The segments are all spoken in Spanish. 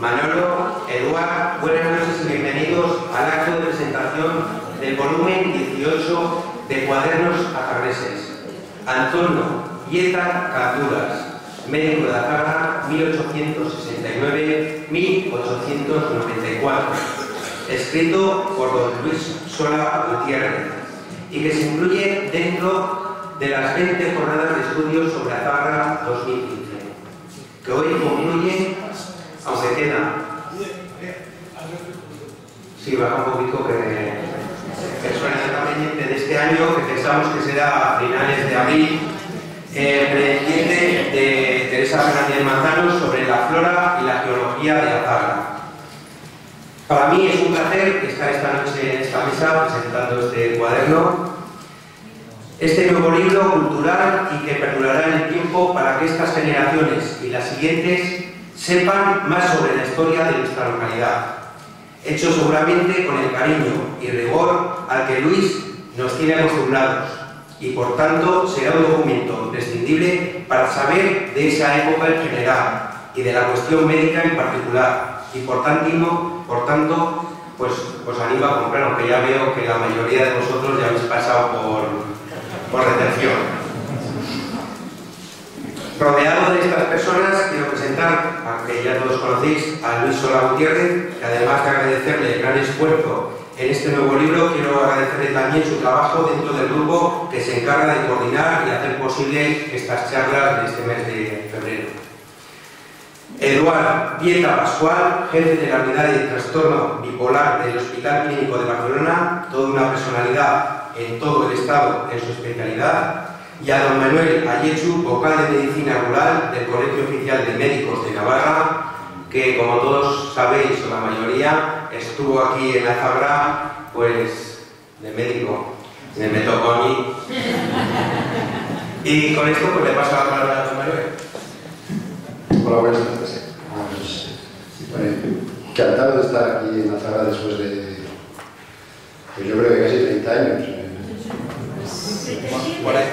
Manolo, Eduard, buenas noches y bienvenidos al acto de presentación del volumen 18 de Cuadernos Azarreses. Antonio Yeta Calduras, médico de Azara, 1869-1894, escrito por don Luis Sola Gutiérrez, y que se incluye dentro de las 20 jornadas de estudios sobre Azara 2015, que hoy concluye, aunque queda... Sí, baja un poquito, que suena pendiente de este año, que pensamos que será a finales de abril, pendiente de Teresa Fernández Manzano sobre la flora y la geología de Azara. Para mí es un placer estar esta noche en esta mesa presentando este cuaderno, este nuevo libro cultural y que perdurará en el tiempo para que estas generaciones y las siguientes sepan más sobre la historia de nuestra localidad, hecho seguramente con el cariño y rigor al que Luis nos tiene acostumbrados, y por tanto será un documento imprescindible para saber de esa época en general y de la cuestión médica en particular, y por tanto pues os animo a comprar, aunque ya veo que la mayoría de vosotros ya habéis pasado por recepción. Rodeado de estas personas, quiero presentar, aunque ya todos conocéis, a Luis Sola Gutiérrez, que además de agradecerle el gran esfuerzo en este nuevo libro, quiero agradecerle también su trabajo dentro del grupo que se encarga de coordinar y hacer posible estas charlas de este mes de febrero. Eduard Yeta Pascual, jefe de la unidad de trastorno bipolar del Hospital Clínico de Barcelona, toda una personalidad en todo el estado en su especialidad, y a don Manuel Allechu, vocal de Medicina Rural del Colegio Oficial de Médicos de Navarra, que como todos sabéis, o la mayoría, estuvo aquí en la Zabra, pues, de médico, me tocó a mí. Y con esto pues le paso la palabra a don Manuel. Hola, buenas noches. Bueno, encantado de estar aquí en la Zabra después de, pues yo creo que casi 30 años. Por ahí.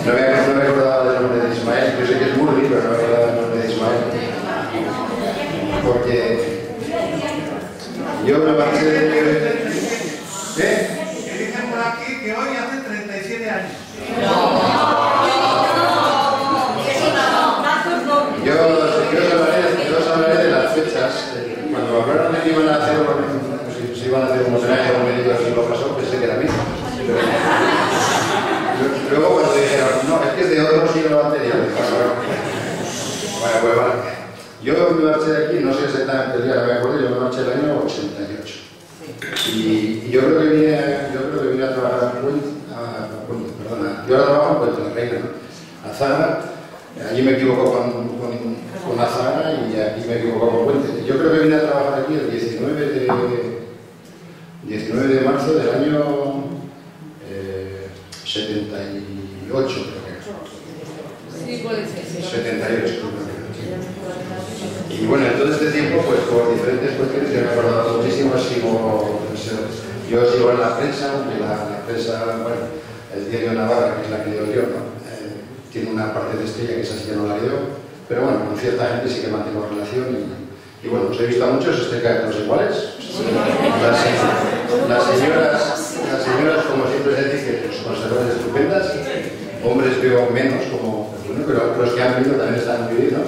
No me acordaba del nombre de Ismael, yo sé que es Murri, pero no me acordaba del nombre de Ismael. Porque yo me marché de... Que dicen por aquí que hoy hace 37 años. Yo os hablaré de las fechas. Cuando hablaron de que iban a hacer, si iban a hacer un homenaje a un médico del siglo pasado, pensé que era mío. Luego cuando dijeron, no, es que es de otro siglo anterior. Bueno, pues vale. Yo me marché de aquí, no sé exactamente el día, no me acuerdo, yo me marché el año 88. Y yo creo que vine a trabajar a Puente, perdona, yo ahora trabajo en Puente la Reina, ¿no? A Zara, allí me equivoco con Azara y aquí me equivoco con Puente. Yo creo que vine a trabajar aquí el 19 de marzo del año 78, creo que. Sí, puede ser. 78, creo que. Y bueno, en todo este tiempo, pues por diferentes cuestiones, yo me he acordado muchísimo, yo sigo en la prensa, aunque la prensa, bueno, el diario Navarra, que es la que leo yo, ¿no? Tiene una parte de estrella que esa sí que no la leo, pero bueno, con cierta gente sí que mantengo relación y bueno, os he visto a muchos, estoy cada vez todos iguales. Las señoras, como siempre se dice, que son conservadoras estupendas, hombres veo menos, como, bueno, pero los que han venido también están muy bien, ¿no?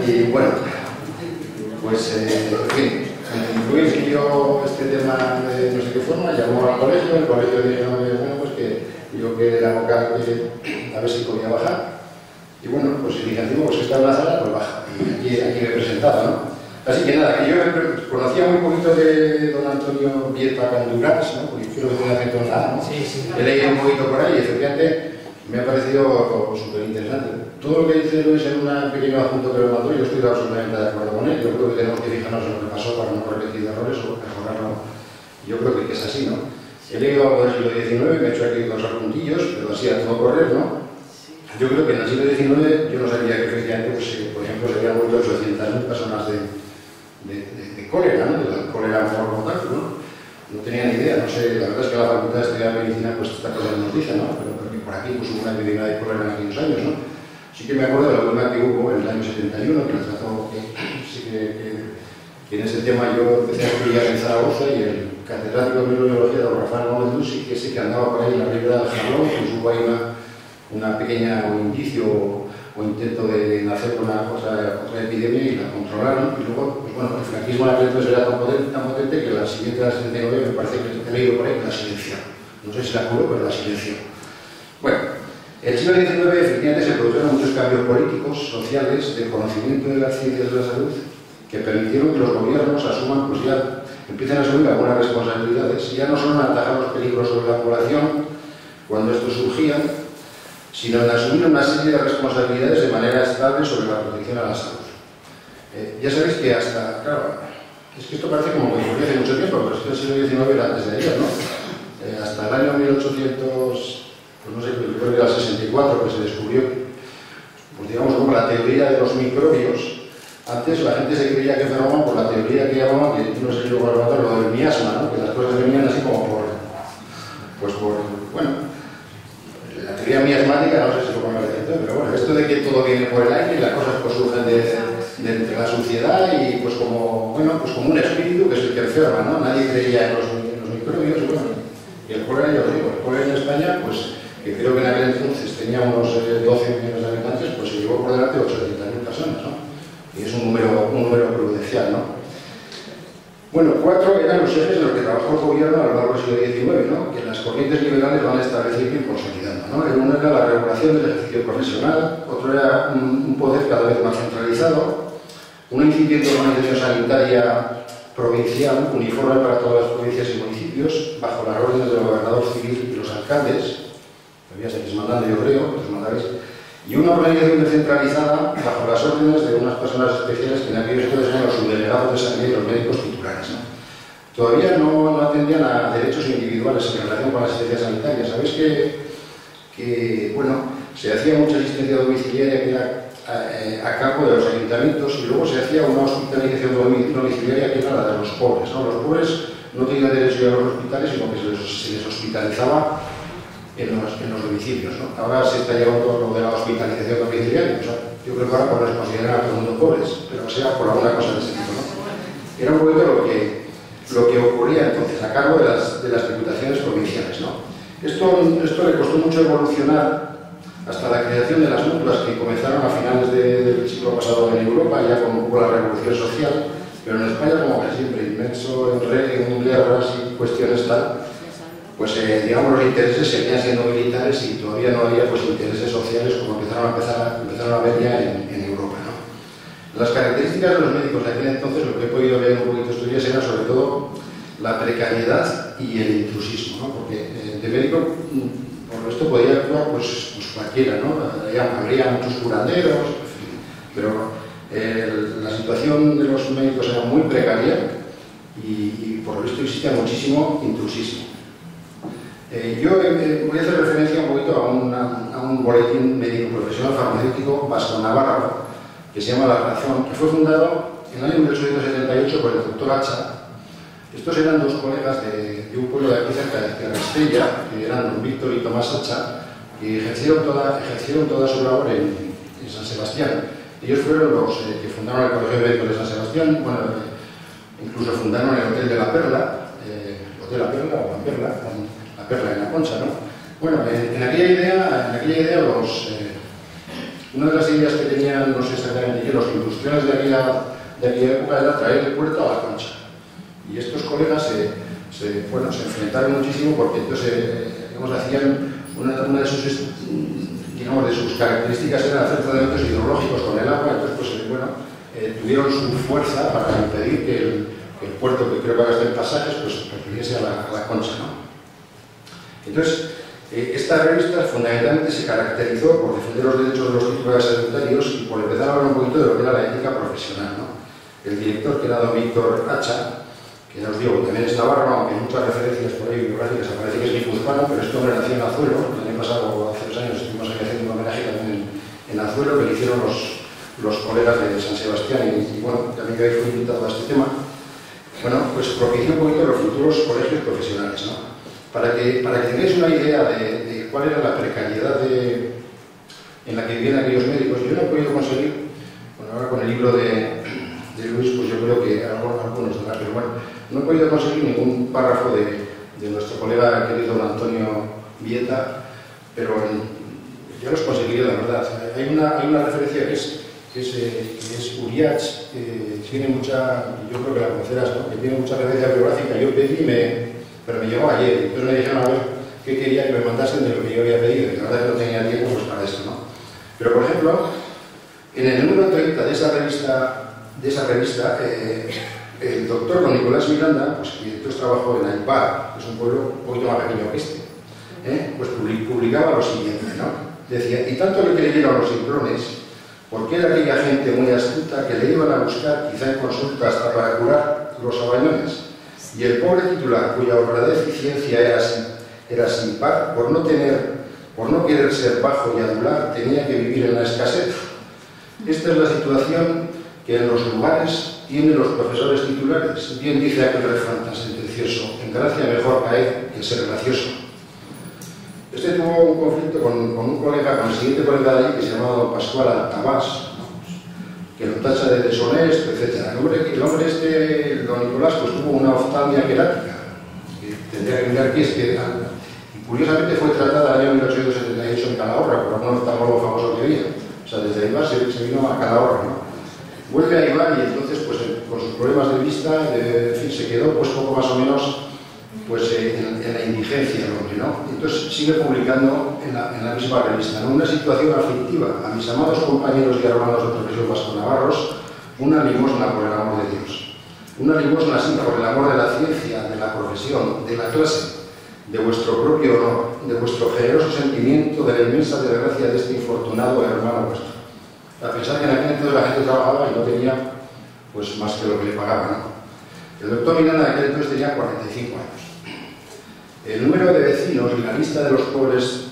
Y bueno, pues, en fin, Luis siguió este tema de no sé qué forma, llamó al colegio, el colegio dijo, bueno, pues que yo que era vocal, a ver si podía bajar. Y bueno, pues si dije, pues si está en la sala, pues baja. Y aquí me he presentado, ¿no? Así que nada, que yo conocía muy poquito de don Antonio Yeta Calduras, ¿no? Porque creo que tiene acento en la A, ¿no? Sí. He leído un poquito por ahí y efectivamente me ha parecido súper interesante. Todo lo que dice Luis en un pequeño adjunto que me mandó, yo estoy absolutamente de acuerdo con él. Yo creo que tenemos que fijarnos en lo que pasó para no repetir errores o mejorarlo. Yo creo que es así, ¿no? He leído algo del siglo XIX, me he hecho aquí dos apuntillos, pero así a todo correr, ¿no? Yo creo que en el siglo XIX yo no sabía que efectivamente, pues, por ejemplo, se habían muerto 800.000 personas de cólera, ¿no? De la cólera mortal, ¿no? No tenía ni idea, no sé, la verdad es que la Facultad de Estudiar Medicina, pues esta cosa nos dice, ¿no? Pero porque por aquí pues hubo una epidemia de cólera en aquellos años, ¿no? Sí que me acuerdo de la última que hubo en el año 71, que la trató, que en ese tema yo empecé a estudiar en Zaragoza y el catedrático de microbiología, don Rafael Gómez Lusi, que sí que andaba por ahí en la ribera del Jarlón, pues hubo ahí una pequeña indicio o intento de nacer con otra epidemia y la controlaron. Y luego, pues bueno, el franquismo en aquel entonces era tan potente que la siguiente, la 79, me parece que he leído por ahí que la silenció. No sé si la curó, pero la silenció. Bueno, en el siglo XIX efectivamente se produjeron muchos cambios políticos, sociales, de conocimiento de las ciencias de la salud, que permitieron que los gobiernos asuman, pues ya empiezan a asumir algunas responsabilidades, ya no solo en atajar los peligros sobre la población cuando estos surgían, sino en asumir una serie de responsabilidades de manera estable sobre la protección a la salud. Ya sabéis que hasta, claro, es que esto parece como que ocurrió hace mucho tiempo, pero es que el siglo XIX era antes de ayer, ¿no? Hasta el año 1800, pues no sé, creo que era el 64, que se descubrió, pues digamos, como la teoría de los microbios. Antes la gente se creía que enfermaban por la teoría que llamaban, que no sé si lo recuerdo, lo del miasma, ¿no? Que las cosas venían así como bueno, la teoría miasmática, no sé si lo pongo pero bueno, esto de que todo viene por el aire y las cosas pues surgen de la suciedad y pues como, bueno, pues como un espíritu que es el que enferma, ¿no? Nadie creía en los microbios, y bueno, y el cólera, ya os digo, el cólera en España, pues que creo que en aquel entonces tenía unos 12 millones de habitantes, pues se llevó por delante 800.000 personas, ¿no? Y es un número prudencial, ¿no? Bueno, 4 eran los ejes en los que trabajó el gobierno a lo largo del siglo XIX, ¿no? Que las corrientes liberales van estableciendo y consolidando, ¿no? Uno era la regulación del ejercicio profesional, otro era un poder cada vez más centralizado, una incipiente organización sanitaria provincial, uniforme para todas las provincias y municipios, bajo las órdenes del gobernador civil y los alcaldes, todavía seguís mandando, yo creo, los mandáis, y una organización descentralizada bajo las órdenes de unas personas especiales que en aquellos entonces eran los subdelegados de sanidad y los médicos titulares, ¿no? Todavía no atendían a derechos individuales en relación con la asistencia sanitaria. Sabéis que bueno, se hacía mucha asistencia domiciliaria que era a cargo de los ayuntamientos y luego se hacía una hospitalización domiciliaria que era la de los pobres, ¿no? Los pobres no tenían derecho a ir a los hospitales, sino que se les hospitalizaba en los domicilios, ¿no? Ahora se está llevando todo lo de la hospitalización domiciliaria, o sea, yo creo que ahora pues, nos consideran a todo el mundo pobres, pero sea por alguna cosa de ese tipo, ¿no? Era un poquito lo que ocurría entonces a cargo de las diputaciones provinciales, ¿no? Esto le costó mucho evolucionar hasta la creación de las mutuas que comenzaron a finales del siglo pasado en Europa, ya con la revolución social, pero en España, como que siempre, inmenso en guerras y cuestiones tal, pues digamos los intereses seguían siendo militares y todavía no había pues intereses sociales como empezaron a ver ya en Europa, ¿no? Las características de los médicos de aquel entonces, lo que he podido ver un poquito estos días, era sobre todo la precariedad y el intrusismo, ¿no? Porque de médico por esto podía actuar pues cualquiera, ¿no? Habría muchos curanderos, pero la situación de los médicos era muy precaria y por lo visto existía muchísimo intrusismo. Yo voy a hacer referencia un poquito a un boletín médico profesional farmacéutico vasco-navarro que se llama La Razón, que fue fundado en el año 1878 por el doctor Hacha. Estos eran dos colegas de un pueblo de aquí cerca de Castella, que eran don Víctor y Tomás Hacha, que ejercieron toda su labor en San Sebastián. Ellos fueron los que fundaron el Colegio Médico de San Sebastián, bueno, incluso fundaron el Hotel de la Perla, ¿Hotel La Perla o La Perla? La Perla en la Concha, ¿no? Bueno, en aquella idea una de las ideas que tenían, no sé exactamente qué, los industriales de aquella época era traer el puerto a la Concha. Y estos colegas se enfrentaron muchísimo porque entonces, digamos, hacían una de sus características era hacer tratamientos hidrológicos con el agua, entonces pues, tuvieron su fuerza para impedir que el puerto, que creo que ahora está en Pasajes, pues perteneciese a la Concha, ¿no? Entonces, esta revista fundamentalmente se caracterizó por defender los derechos de los titulares sanitarios y por empezar a hablar un poquito de lo que era la ética profesional, ¿no? El director, que era don Víctor Hacha, que ya os digo, también es navarro, aunque en muchas referencias por ahí biográficas aparece que es guipuzcoano, pero este hombre nació en Azuelo. El año pasado, hace 2 años, estuvimos aquí haciendo un homenaje también en Azuelo, que le hicieron los colegas de San Sebastián, y bueno, también que ahí fue invitado a este tema. Bueno, pues propició un poquito los futuros colegios profesionales, ¿no? Para que tengáis una idea de cuál era la precariedad de en la que vivían aquellos médicos. Yo no he podido conseguir, bueno, ahora con el libro de Luis, pues yo creo que algunos de pero bueno, no he podido conseguir ningún párrafo de nuestro colega querido don Antonio Vieta, pero ya los conseguiré, la verdad. Hay una referencia que es Uriach, tiene mucha, yo creo que la conocerás, ¿no? Que tiene mucha referencia biográfica. Yo pedí, pero me llegó ayer, entonces me dijeron a ver qué quería que me mandasen de lo que yo había pedido, y la verdad es que no tenía tiempo pues, para esto, ¿no? Pero, por ejemplo, en el número 30 de esa revista, el doctor don Nicolás Miranda, pues, que entonces trabajó en Aipar, que es un pueblo un poquito más pequeño que este, pues publicaba lo siguiente, ¿no? Decía, y tanto le creyeron los simplones, porque era aquella gente muy astuta que le iban a buscar, quizá en consulta hasta para curar los abañones, y el pobre titular, cuya honradez y ciencia era sin par, por no querer ser bajo y adular, tenía que vivir en la escasez. Esta es la situación que en los lugares tienen los profesores titulares. Bien dice aquel refrán tan sentencioso, en gracia mejor caer que ser gracioso. Este tuvo un conflicto con un colega, con el siguiente colega de allí, que se llamaba Pascual Altabás, que lo tacha de deshonesto, etc. El hombre este, el don Nicolás, pues tuvo una oftalmia querática, que tendría que mirar qué es que... Y curiosamente fue tratada en el año 1878 en Calahorra, por un oftalmólogo famoso que había. O sea, desde Eibar se vino a Calahorra, ¿no? Vuelve a Eibar y entonces, pues, con sus problemas de vista, en fin, se quedó pues poco más o menos pues, en la indigencia el hombre, ¿no? Entonces sigue publicando en la misma revista, ¿no? Una situación aflictiva a mis amados compañeros y hermanos de profesión vasco-navarros, una limosna por el amor de Dios. Una limosna así por el amor de la ciencia, de la profesión, de la clase, de vuestro propio honor, de vuestro generoso sentimiento, de la inmensa desgracia de este infortunado hermano vuestro. A pesar que en aquel entonces la gente trabajaba y no tenía pues, más que lo que le pagaban, ¿no? El doctor Miranda en aquel entonces tenía 45 años. El número de vecinos y la lista de los pobres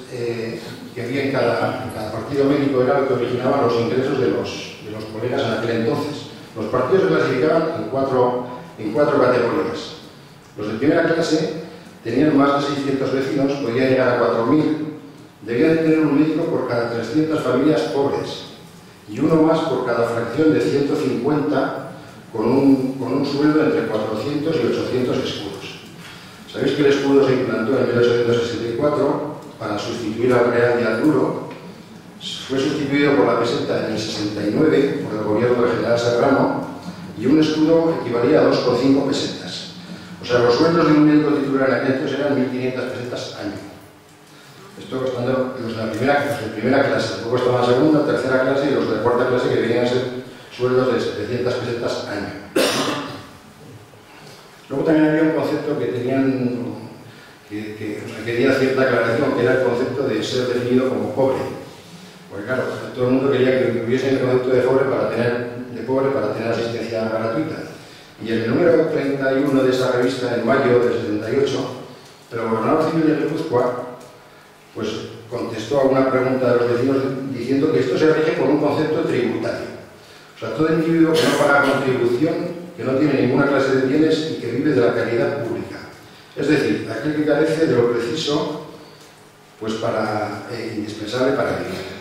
que había en cada partido médico era lo que originaba los ingresos de los colegas en aquel entonces. Los partidos se clasificaban en cuatro categorías. Los de primera clase tenían más de 600 vecinos, podían llegar a 4.000, debían de tener un médico por cada 300 familias pobres y uno más por cada fracción de 150 con un sueldo entre 400 y 800 escudos. Sabéis que el escudo se implantó en 1864 para sustituir al real de al duro. Fue sustituido por la peseta en el 69 por el gobierno del general Serrano y un escudo equivalía a 2,5 pesetas. O sea, los sueldos de un médico titular en aquel entonces eran 1.500 pesetas año. Esto estando los de primera clase, luego estaban en segunda, tercera clase y los de cuarta clase que venían a ser sueldos de 700 pesetas año. Luego también había un concepto que quería cierta aclaración, que era el concepto de ser definido como pobre. Porque claro, todo el mundo quería que hubiese el concepto de pobre para tener asistencia gratuita. Y en el número 31 de esa revista, en mayo del 78, el gobernador civil de Guipúzcoa pues, contestó a una pregunta de los vecinos diciendo que esto se rige por un concepto tributario. O sea, todo individuo que no paga contribución, que no tiene ninguna clase de bienes y que vive de la caridad pública. Es decir, aquel que carece de lo preciso pues indispensable para vivir.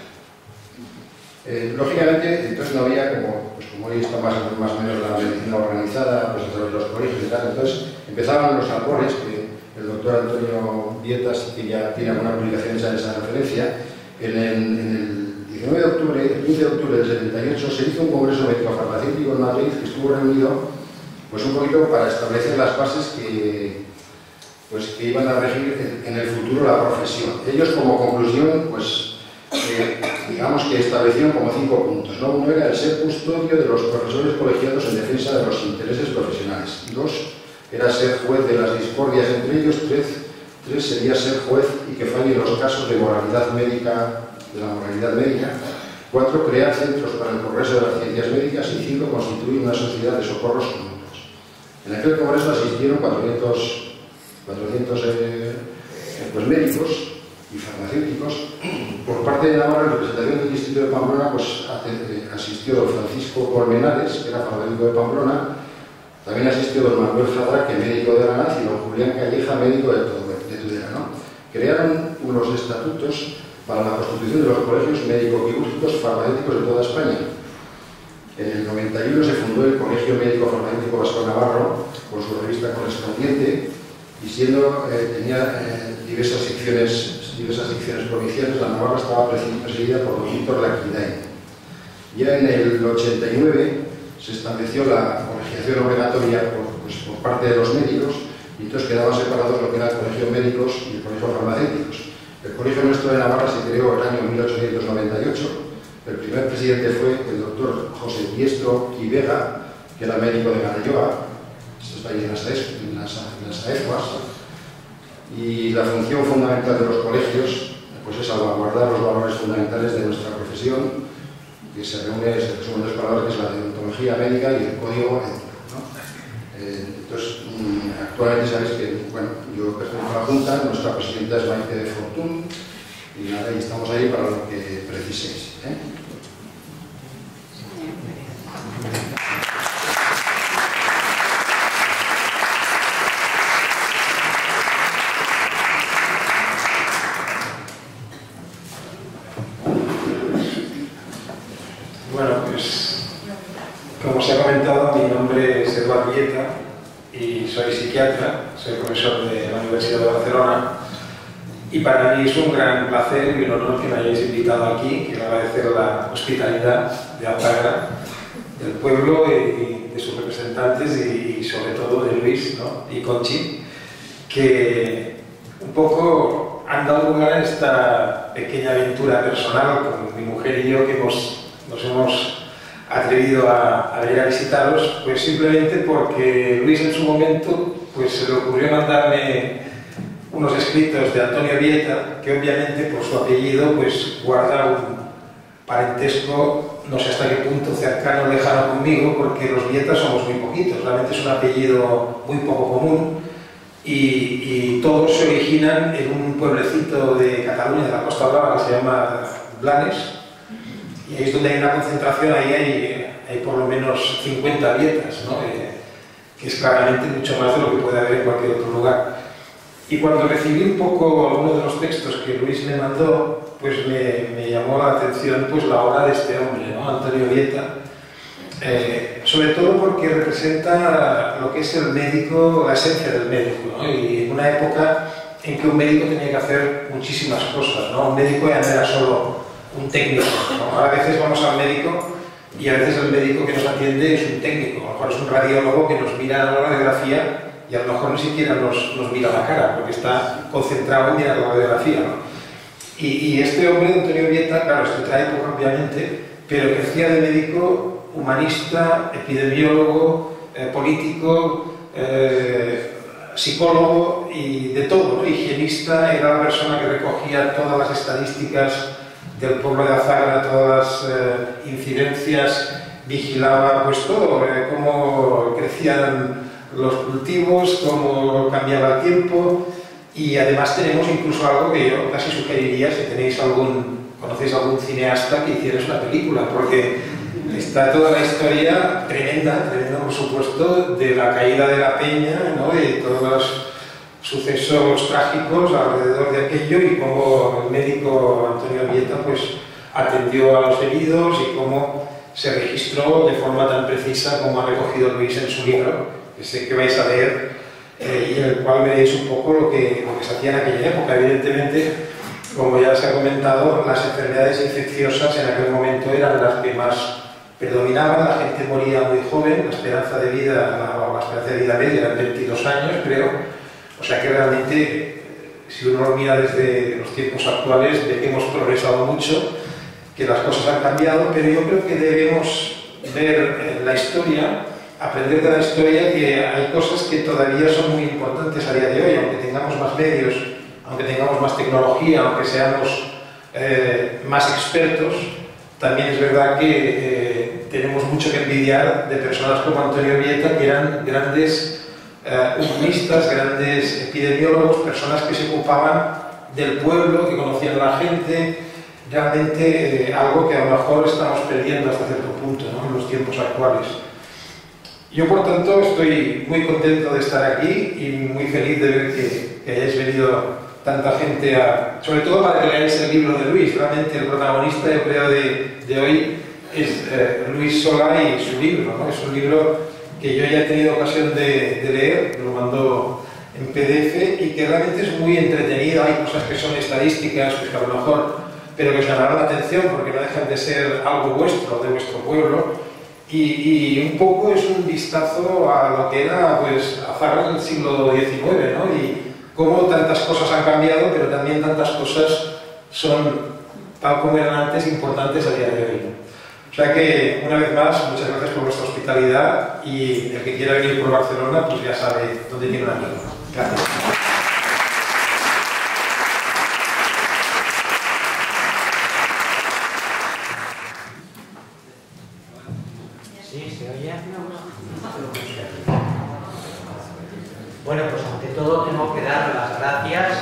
Lógicamente, entonces no había, como hoy está más o menos la medicina organizada pues, a través de los colegios y tal, entonces empezaban los albores, que el doctor Antonio Vietas, que ya tiene alguna publicación hecha en esa referencia, en el 19 de octubre, el 15 de octubre del 78, se hizo un congreso médico-farmacéutico en Madrid que estuvo reunido pues, un poquito para establecer las bases que iban a regir en el futuro la profesión. Ellos, como conclusión, pues, digamos que establecieron como 5 puntos, ¿no? Uno era el ser custodio de los profesores colegiados en defensa de los intereses profesionales. 2 era ser juez de las discordias entre ellos. 3 sería ser juez y que falle en los casos de moralidad médica, 4 crear centros para el progreso de las ciencias médicas y 5 constituir una sociedad de socorros mutuos. En aquel congreso asistieron 400 pues, médicos y farmacéuticos. Por parte de Navarra, en representación del distrito de Pamplona, pues, asistió don Francisco Colmenares, que era farmacéutico de Pamplona. También asistió don Manuel Zadraque, médico de Aranaz, y don Julián Calleja, médico de Tudela, ¿no? Crearon unos estatutos para la constitución de los colegios médico-quirúrgicos farmacéuticos de toda España. En el 91 se fundó el Colegio Médico Farmacéutico Vasco Navarro, con su revista correspondiente, y tenía diversas secciones provinciales. La Navarra estaba presidida por don Víctor Laquidain. Ya en el 89 se estableció la colegiación obligatoria por parte de los médicos, y entonces quedaban separados lo que era el colegio de médicos y el colegio de farmacéuticos. El colegio nuestro de Navarra se creó en el año 1898. El primer presidente fue el doctor José Diestro y Vega, que era médico de Garelloa, esto está ahí en las AEFUAS, y la función fundamental de los colegios pues es salvaguardar los valores fundamentales de nuestra profesión, que se resumen en dos palabras, que es la deontología médica y el código ético, ¿no? Entonces, actualmente sabéis que, bueno, yo pertenezco a la Junta, nuestra presidenta es Maite de Fortún, y nada, y estamos ahí para lo que preciséis, ¿eh? Bueno, pues como se ha comentado, mi nombre es Eduardo Vieta y soy psiquiatra, soy profesor de la Universidad de Barcelona, y para mí es un gran placer y un honor que me hayáis invitado aquí. Quiero agradecer la hospitalidad de Altagra, del pueblo y de sus representantes, y sobre todo de Luis, ¿no?, y Conchi, que un poco han dado lugar a esta pequeña aventura personal con mi mujer y yo, que nos hemos atrevido a ir a visitaros, pues simplemente porque Luis en su momento pues se le ocurrió mandarme unos escritos de Antonio Vieta, que obviamente por su apellido pues guarda un parentesco, no sé hasta qué punto cercano o lejano conmigo, porque los Vietas somos muy poquitos, realmente es un apellido muy poco común, y todos se originan en un pueblecito de Cataluña, de la Costa Brava, que se llama Blanes, y ahí es donde hay una concentración. Ahí hay por lo menos 50 Vietas, ¿no? Que es claramente mucho más de lo que puede haber en cualquier otro lugar. Y cuando recibí un poco algunos de los textos que Luis me mandó, pues me llamó la atención pues la obra de este hombre, ¿no?, Antonio Vieta, sobre todo porque representa lo que es el médico, la esencia del médico, ¿no? Y en una época en que un médico tenía que hacer muchísimas cosas, ¿no? Un médico ya no era solo un técnico, ¿no? A veces vamos al médico y a veces el médico que nos atiende es un técnico, a lo mejor es un radiólogo que nos mira la radiografía y a lo mejor ni siquiera nos mira la cara, porque está concentrado en mirar la radiografía, ¿no? Y este hombre, Antonio Vieta, claro, es de otra época obviamente, pero que hacía de médico humanista, epidemiólogo, político, psicólogo y de todo, ¿no? Higienista, era la persona que recogía todas las estadísticas del pueblo de Altagra, todas las incidencias, vigilaba pues todo, cómo crecían los cultivos, cómo cambiaba el tiempo, y además tenemos incluso algo que yo casi sugeriría, si conocéis algún cineasta, que hicierais una película, porque está toda la historia tremenda por supuesto, de la caída de la peña, ¿no?, y todos los sucesos trágicos alrededor de aquello, y cómo el médico Antonio Vieta pues atendió a los heridos y cómo se registró de forma tan precisa como ha recogido Luis en su libro, que sé que vais a leer, y en el cual veréis un poco lo que se hacía en aquella época. Evidentemente, como ya se ha comentado, las enfermedades infecciosas en aquel momento eran las que más predominaban, la gente moría muy joven, la esperanza de vida media eran 22 años, creo, o sea que realmente, si uno lo mira desde los tiempos actuales, ve que hemos progresado mucho, que las cosas han cambiado, pero yo creo que debemos ver la historia, aprender de la historia, que hay cosas que todavía son muy importantes a día de hoy, aunque tengamos más medios, aunque tengamos más tecnología, aunque seamos más expertos. También es verdad que tenemos mucho que envidiar de personas como Antonio Vieta, que eran grandes humanistas, grandes epidemiólogos, personas que se ocupaban del pueblo, que conocían a la gente, realmente algo que a lo mejor estamos perdiendo hasta cierto punto, ¿no?, en los tiempos actuales. Yo, por tanto, estoy muy contento de estar aquí y muy feliz de ver que hayáis venido tanta gente, sobre todo para que leáis el libro de Luis. Realmente el protagonista, yo creo, de hoy es Luis Solá y su libro, ¿no? Es un libro que yo ya he tenido ocasión de leer, lo mandó en PDF y que realmente es muy entretenido. Hay cosas que son estadísticas, pues que a lo mejor, pero que os llamarán la atención porque no dejan de ser algo vuestro, de vuestro pueblo, y un poco es un vistazo a lo que era, pues, Azarra del siglo XIX, ¿no? Y cómo tantas cosas han cambiado, pero también tantas cosas son, tal como eran antes, importantes a día de hoy. O sea que, una vez más, muchas gracias por vuestra hospitalidad, y el que quiera venir por Barcelona, pues ya sabe dónde tiene un amigo. Gracias. ¿Sí? ¿Se oye? Bueno, pues ante todo tengo que dar las gracias,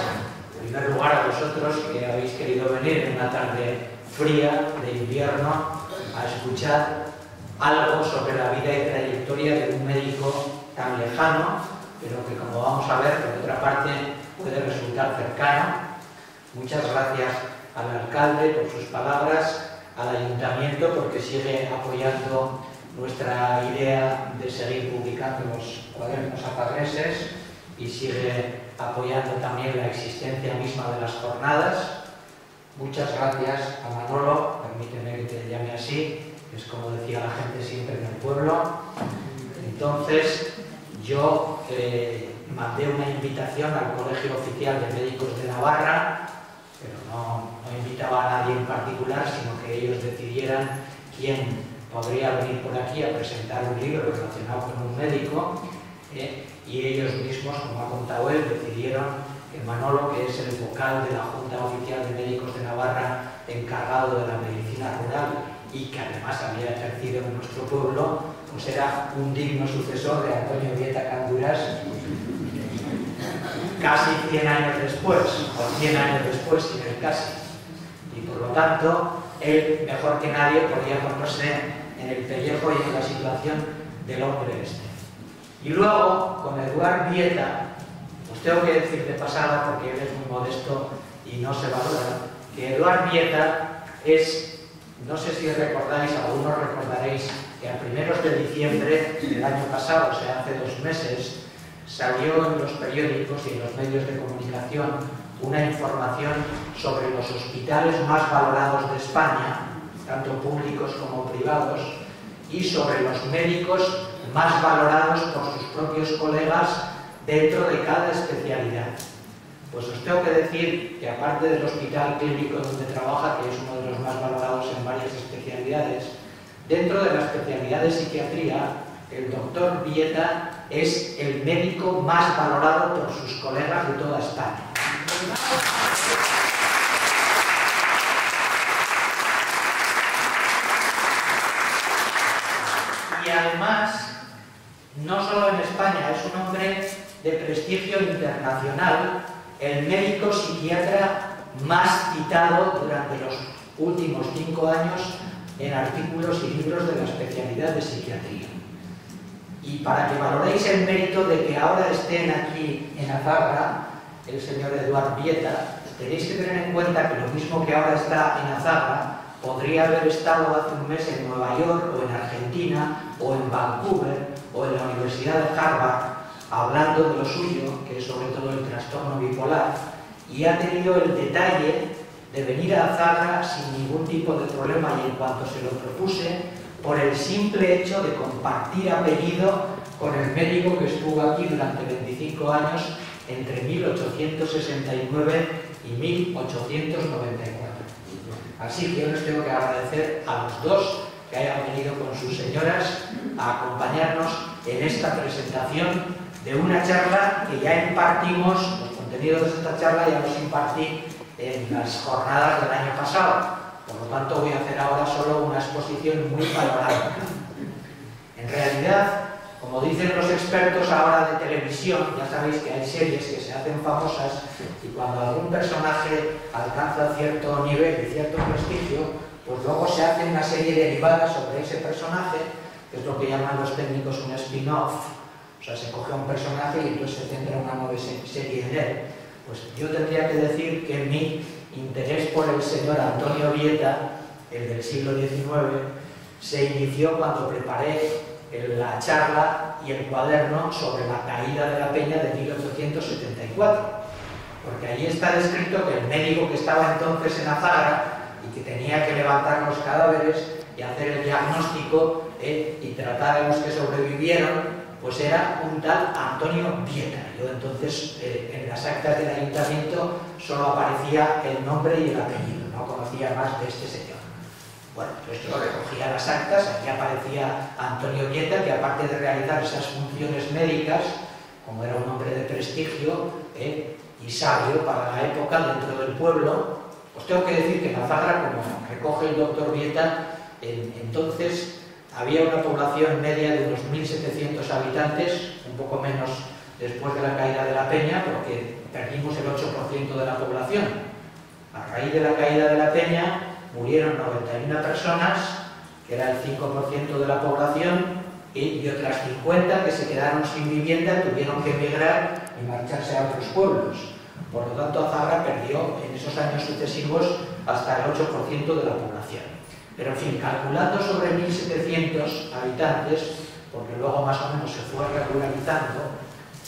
en primer lugar, a vosotros que habéis querido venir en una tarde fría de invierno a escuchar algo sobre la vida y trayectoria de un médico tan lejano, pero que, como vamos a ver, por otra parte puede resultar cercano. Muchas gracias al alcalde por sus palabras, al ayuntamiento porque sigue apoyando nuestra idea de seguir publicando los cuadernos azarreses y sigue apoyando también la existencia misma de las jornadas. Muchas gracias a Manolo, permíteme que te llame así, que es como decía la gente siempre en el pueblo. Entonces, yo mandé una invitación al Colegio Oficial de Médicos de Navarra, pero no invitaba a nadie en particular, sino que ellos decidieran quién podría venir por aquí a presentar un libro relacionado con un médico, y ellos mismos, como ha contado él, decidieron que Manolo, que es el vocal de la Junta Oficial de Médicos de Navarra, encargado de la medicina rural y que además había ejercido en nuestro pueblo, pues era un digno sucesor de Antonio Vieta Canduras, casi 100 años después, o 100 años después, sin el casi. Y por lo tanto, él, mejor que nadie, podía ponerse en el pellejo y en la situación del hombre este. Y luego, con Eduard Vieta, os tengo que decir de pasada, porque él es muy modesto y no se valora, que Eduard Vieta es, no sé si recordáis, algunos recordaréis, que a primeros de diciembre del año pasado, o sea, hace 2 meses, salió en los periódicos y en los medios de comunicación una información sobre los hospitales más valorados de España, tanto públicos como privados, y sobre los médicos más valorados por sus propios colegas dentro de cada especialidad. Pues os tengo que decir que, aparte del hospital clínico donde trabaja, que es uno de los más valorados en varias especialidades, dentro de la especialidad de psiquiatría, el doctor Vieta es el médico más valorado por sus colegas de toda España. Y además, no solo en España, es un hombre de prestigio internacional, el médico psiquiatra más citado durante los últimos 5 años en artículos y libros de la especialidad de psiquiatría. Y para que valoréis el mérito de que ahora estén aquí en Azarra, el señor Eduard Vieta, tenéis que tener en cuenta que lo mismo que ahora está en Azarra, podría haber estado hace un mes en Nueva York, o en Argentina, o en Vancouver, o en la Universidad de Harvard, hablando de lo suyo, que es sobre todo el trastorno bipolar, y ha tenido el detalle de venir a Azarra sin ningún tipo de problema, y en cuanto se lo propuse, por el simple hecho de compartir apellido con el médico que estuvo aquí durante 25 años, entre 1869 y 1894. Así que yo les tengo que agradecer a los dos que hayan venido con sus señoras a acompañarnos en esta presentación de una charla que ya impartimos. Los contenidos de esta charla ya los impartí en las jornadas del año pasado. Por lo tanto, voy a hacer ahora solo una exposición muy panorama. En realidad, como dicen los expertos ahora de televisión, ya sabéis que hay series que se hacen famosas y cuando algún personaje alcanza cierto nivel y cierto prestigio, pues luego se hace una serie derivada sobre ese personaje, que es lo que llaman los técnicos un spin-off. O sea, se coge a un personaje y entonces se centra una nueva serie en él. Pues yo tendría que decir que mi interés por el señor Antonio Vieta, el del siglo XIX, se inició cuando preparé la charla y el cuaderno sobre la caída de la Peña de 1874, porque allí está descrito que el médico que estaba entonces en Azahara y que tenía que levantar los cadáveres y hacer el diagnóstico y tratar a los que sobrevivieron, pues era un tal Antonio Vieta. Yo entonces en las actas del ayuntamiento solo aparecía el nombre y el apellido, no conocía más de este señor. Bueno, pues yo recogía las actas, aquí aparecía Antonio Vieta, que aparte de realizar esas funciones médicas, como era un hombre de prestigio y sabio para la época dentro del pueblo, os tengo que decir que en Azahara, como recoge el doctor Vieta, entonces había una población media de unos 1.700 habitantes, un poco menos después de la caída de la Peña, porque perdimos el 8% de la población. A raíz de la caída de la Peña murieron 91 personas, que era el 5% de la población, y otras 50 que se quedaron sin vivienda, tuvieron que emigrar y marcharse a otros pueblos. Por lo tanto, Azahara perdió en esos años sucesivos hasta el 8% de la población. Pero en fin, calculando sobre 1.700 habitantes, porque luego más o menos se fue regularizando,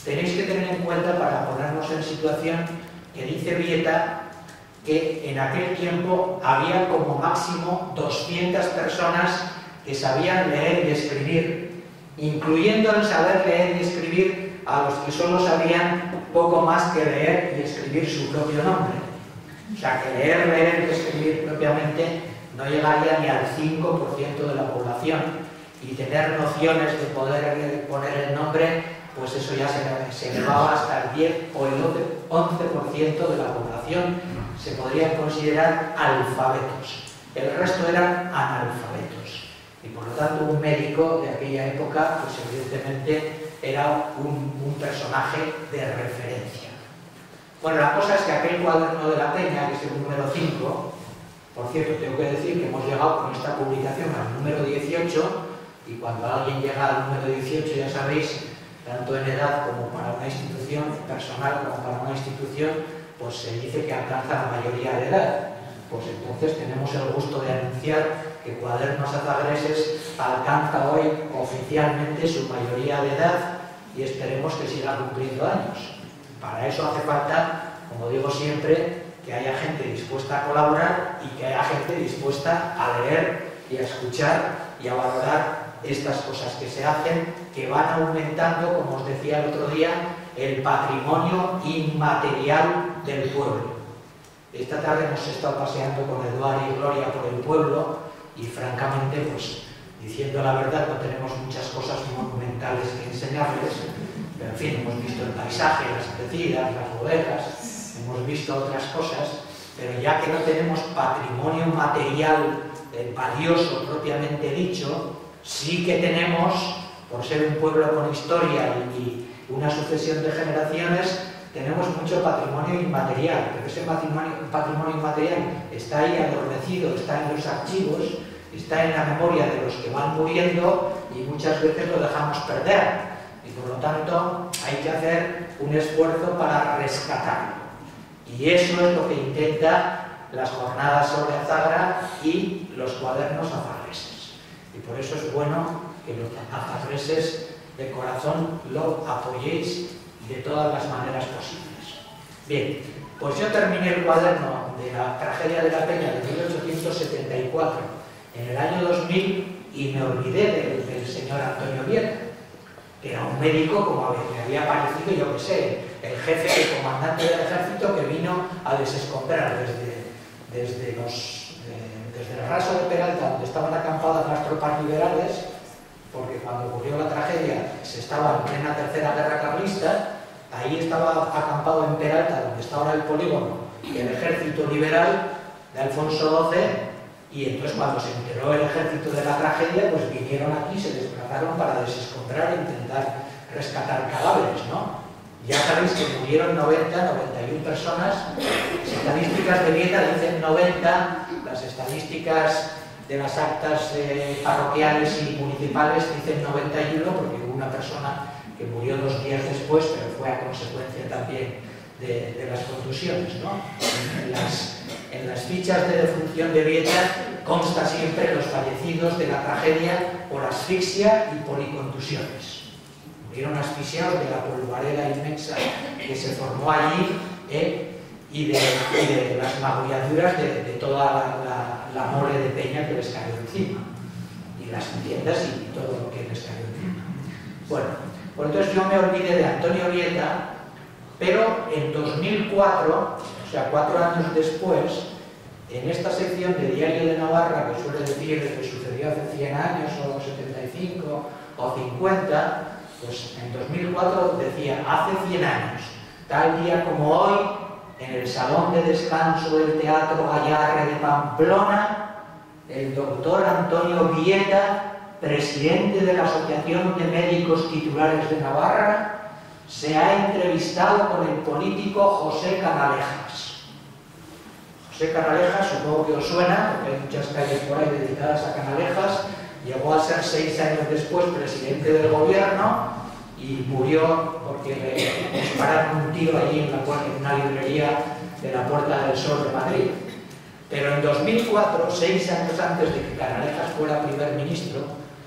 tenéis que tener en cuenta, para ponernos en situación, que dice Vieta que en aquel tiempo había como máximo 200 personas que sabían leer y escribir, incluyendo el saber leer y escribir a los que solo sabían poco más que leer y escribir su propio nombre. O sea, que leer y escribir propiamente no llegaría ni al 5% de la población, y tener nociones de poder poner el nombre, pues eso ya se elevaba hasta el 10 o el 11% de la población. Se podrían considerar alfabetos, el resto eran analfabetos, y por lo tanto un médico de aquella época, pues evidentemente era un personaje de referencia. Bueno, la cosa es que aquel cuaderno de la Peña, que es el número 5, por cierto, tengo que decir que hemos llegado con esta publicación al número 18, y cuando alguien llega al número 18, ya sabéis, tanto en edad como para una institución personal como para una institución, pues se dice que alcanza la mayoría de edad. Pues entonces tenemos el gusto de anunciar que Cuadernos Azahreses alcanza hoy oficialmente su mayoría de edad, y esperemos que siga cumpliendo años. Para eso hace falta, como digo siempre, que haya gente dispuesta a colaborar y que haya gente dispuesta a leer y a escuchar y a valorar estas cosas que se hacen, que van aumentando, como os decía el otro día, el patrimonio inmaterial del pueblo. Esta tarde hemos estado paseando con Eduardo y Gloria por el pueblo y francamente, pues diciendo la verdad, no tenemos muchas cosas monumentales que enseñarles, pero en fin, hemos visto el paisaje, las crecidas, las bodegas, hemos visto otras cosas, pero ya que no tenemos patrimonio material valioso propiamente dicho, sí que tenemos, por ser un pueblo con historia y una sucesión de generaciones, tenemos mucho patrimonio inmaterial, pero ese patrimonio inmaterial está ahí adormecido, está en los archivos, está en la memoria de los que van muriendo, y muchas veces lo dejamos perder, y por lo tanto hay que hacer un esfuerzo para rescatarlo, y eso es lo que intenta las jornadas sobre Azahara y los cuadernos azahreses, y por eso es bueno que los azahreses de corazón lo apoyéis de todas las maneras posibles. Bien, pues yo terminé el cuaderno de la tragedia de la Peña de 1874 en el año 2000 y me olvidé del señor Antonio Vieta, que era un médico, como me había parecido, yo que sé, el jefe, el comandante del ejército que vino a desescombrar desde el raso de Peralta, donde estaban acampadas las tropas liberales, porque cuando ocurrió la tragedia se estaba en plena tercera guerra carlista. Ahí estaba acampado en Peralta, donde está ahora el polígono, el ejército liberal de Alfonso XII, y entonces cuando se enteró el ejército de la tragedia, pues vinieron aquí, se desplazaron para desescombrar e intentar rescatar cadáveres, ¿no? Ya sabéis que murieron 91 personas, las estadísticas de Vieta dicen 90, las estadísticas de las actas parroquiales y municipales dicen 91, porque hubo una persona que murió 2 días después, pero fue a consecuencia también de las contusiones, ¿no? En las fichas de defunción de Vieta consta siempre los fallecidos de la tragedia por asfixia y policontusiones. Murieron asfixiados de la polvareda inmensa que se formó allí y de las magulladuras de toda la mole de peña que les cayó encima, y las tiendas y todo lo que les cayó encima. Bueno, pues entonces yo me olvidé de Antonio Vieta, pero en 2004, o sea, 4 años después, en esta sección de Diario de Navarra, que suele decir que sucedió hace 100 años, o 75, o 50, pues en 2004 decía, hace 100 años, tal día como hoy, en el salón de descanso del Teatro Gallarre de Pamplona, el doctor Antonio Vieta, presidente de la Asociación de Médicos Titulares de Navarra, se ha entrevistado con el político José Canalejas. José Canalejas, supongo que os suena, porque hay muchas calles por ahí dedicadas a Canalejas, llegó a ser 6 años después presidente del gobierno y murió porque le dispararon un tiro allí en una librería de la Puerta del Sol de Madrid. Pero en 2004, 6 años antes de que Canalejas fuera primer ministro,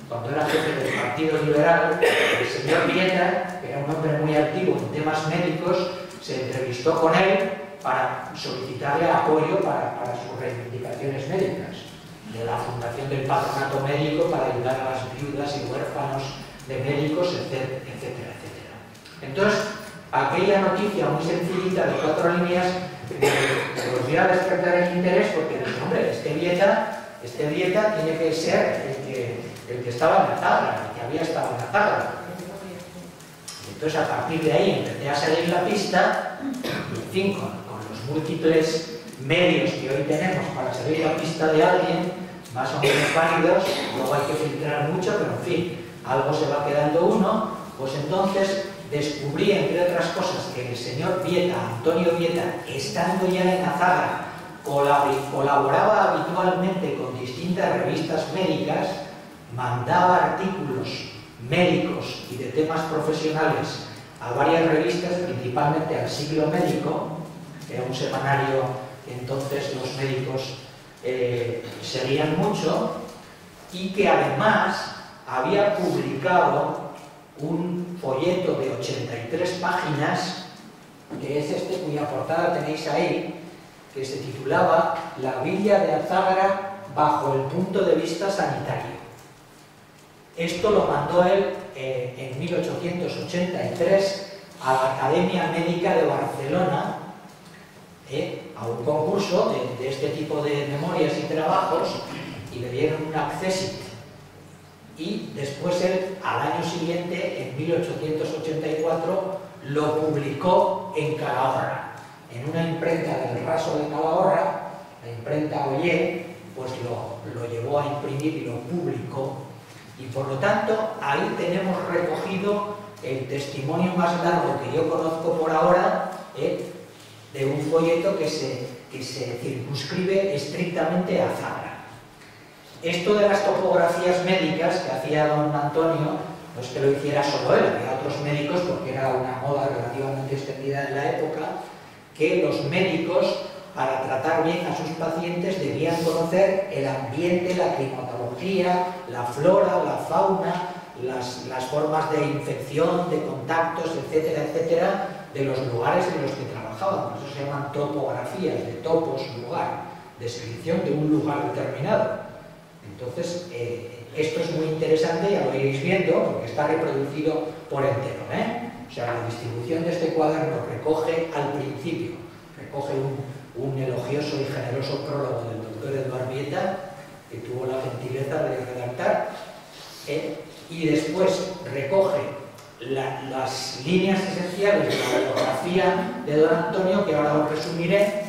cuando era jefe del Partido Liberal, el señor Vieta, que era un hombre muy activo en temas médicos, se entrevistó con él para solicitarle apoyo para sus reivindicaciones médicas, de la fundación del Patronato Médico para ayudar a las viudas y huérfanos de médicos, etcétera, etcétera, etcétera. Entonces, aquella noticia muy sencillita de 4 líneas me volvió a despertar el interés, porque dije, hombre, este Vieta tiene que ser el que estaba en la tabla, el que había estado en la tabla. Entonces, a partir de ahí empecé a seguir la pista, en fin, con los múltiples medios que hoy tenemos para seguir la pista de alguien, más o menos válidos, luego hay que filtrar mucho, pero en fin, algo se va quedando uno. Pues entonces descubrí, entre otras cosas, que el señor Vieta, Antonio Vieta, estando ya en Azagra, colaboraba habitualmente con distintas revistas médicas, mandaba artículos médicos y de temas profesionales a varias revistas, principalmente al Siglo Médico, que era un semanario que entonces los médicos seguían mucho, y que además había publicado un folleto de 83 páginas, que es este, cuya portada tenéis ahí, que se titulaba La Villa de Azagra bajo el punto de vista sanitario. Esto lo mandó él en 1883 a la Academia Médica de Barcelona, a un concurso de este tipo de memorias y trabajos, y le dieron un accésit. Y después él, al año siguiente, en 1884, lo publicó en Calahorra, en una imprenta del Raso de Calahorra, la imprenta Ollé, pues lo llevó a imprimir y lo publicó. Y por lo tanto, ahí tenemos recogido el testimonio más largo que yo conozco por ahora, de un folleto que se circunscribe estrictamente a Azagra. Esto de las topografías médicas que hacía don Antonio, no es que lo hiciera solo él, había otros médicos, porque era una moda relativamente extendida en la época, que los médicos, para tratar bien a sus pacientes, debían conocer el ambiente, la climatología, la flora, la fauna, las formas de infección, de contactos, etcétera, etcétera, de los lugares en los que trabajaban. Por eso se llaman topografías, de topos, lugar, descripción de un lugar determinado. Entonces, esto es muy interesante, ya lo iréis viendo, porque está reproducido por entero, O sea, la distribución de este cuaderno recoge al principio, recoge un elogioso y generoso prólogo del doctor Eduard Vieta, que tuvo la gentileza de redactar, y después recoge las líneas esenciales de la biografía de don Antonio, que ahora os resumiré,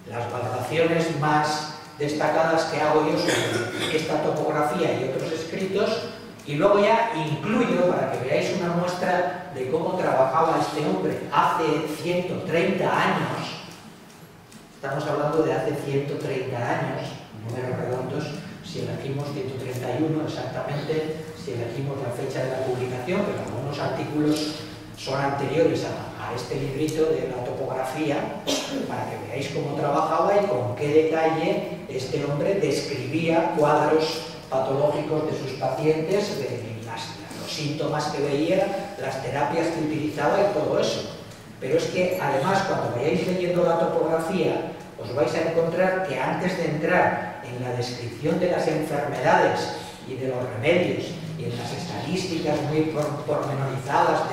las valoraciones más destacadas que hago yo sobre esta topografía y otros escritos, y luego ya incluyo, para que veáis una muestra de cómo trabajaba este hombre hace 130 años, estamos hablando de hace 130 años, números redondos, si elegimos 131 exactamente, si elegimos la fecha de la publicación, pero algunos artículos son anteriores a a este librito de la topografía para que veáis cómo trabajaba y con qué detalle este hombre describía cuadros patológicos de sus pacientes de gimnasia, los síntomas que veía, las terapias que utilizaba y todo eso. Pero es que además cuando vayáis leyendo la topografía os vais a encontrar que antes de entrar en la descripción de las enfermedades y de los remedios y en las estadísticas muy pormenorizadas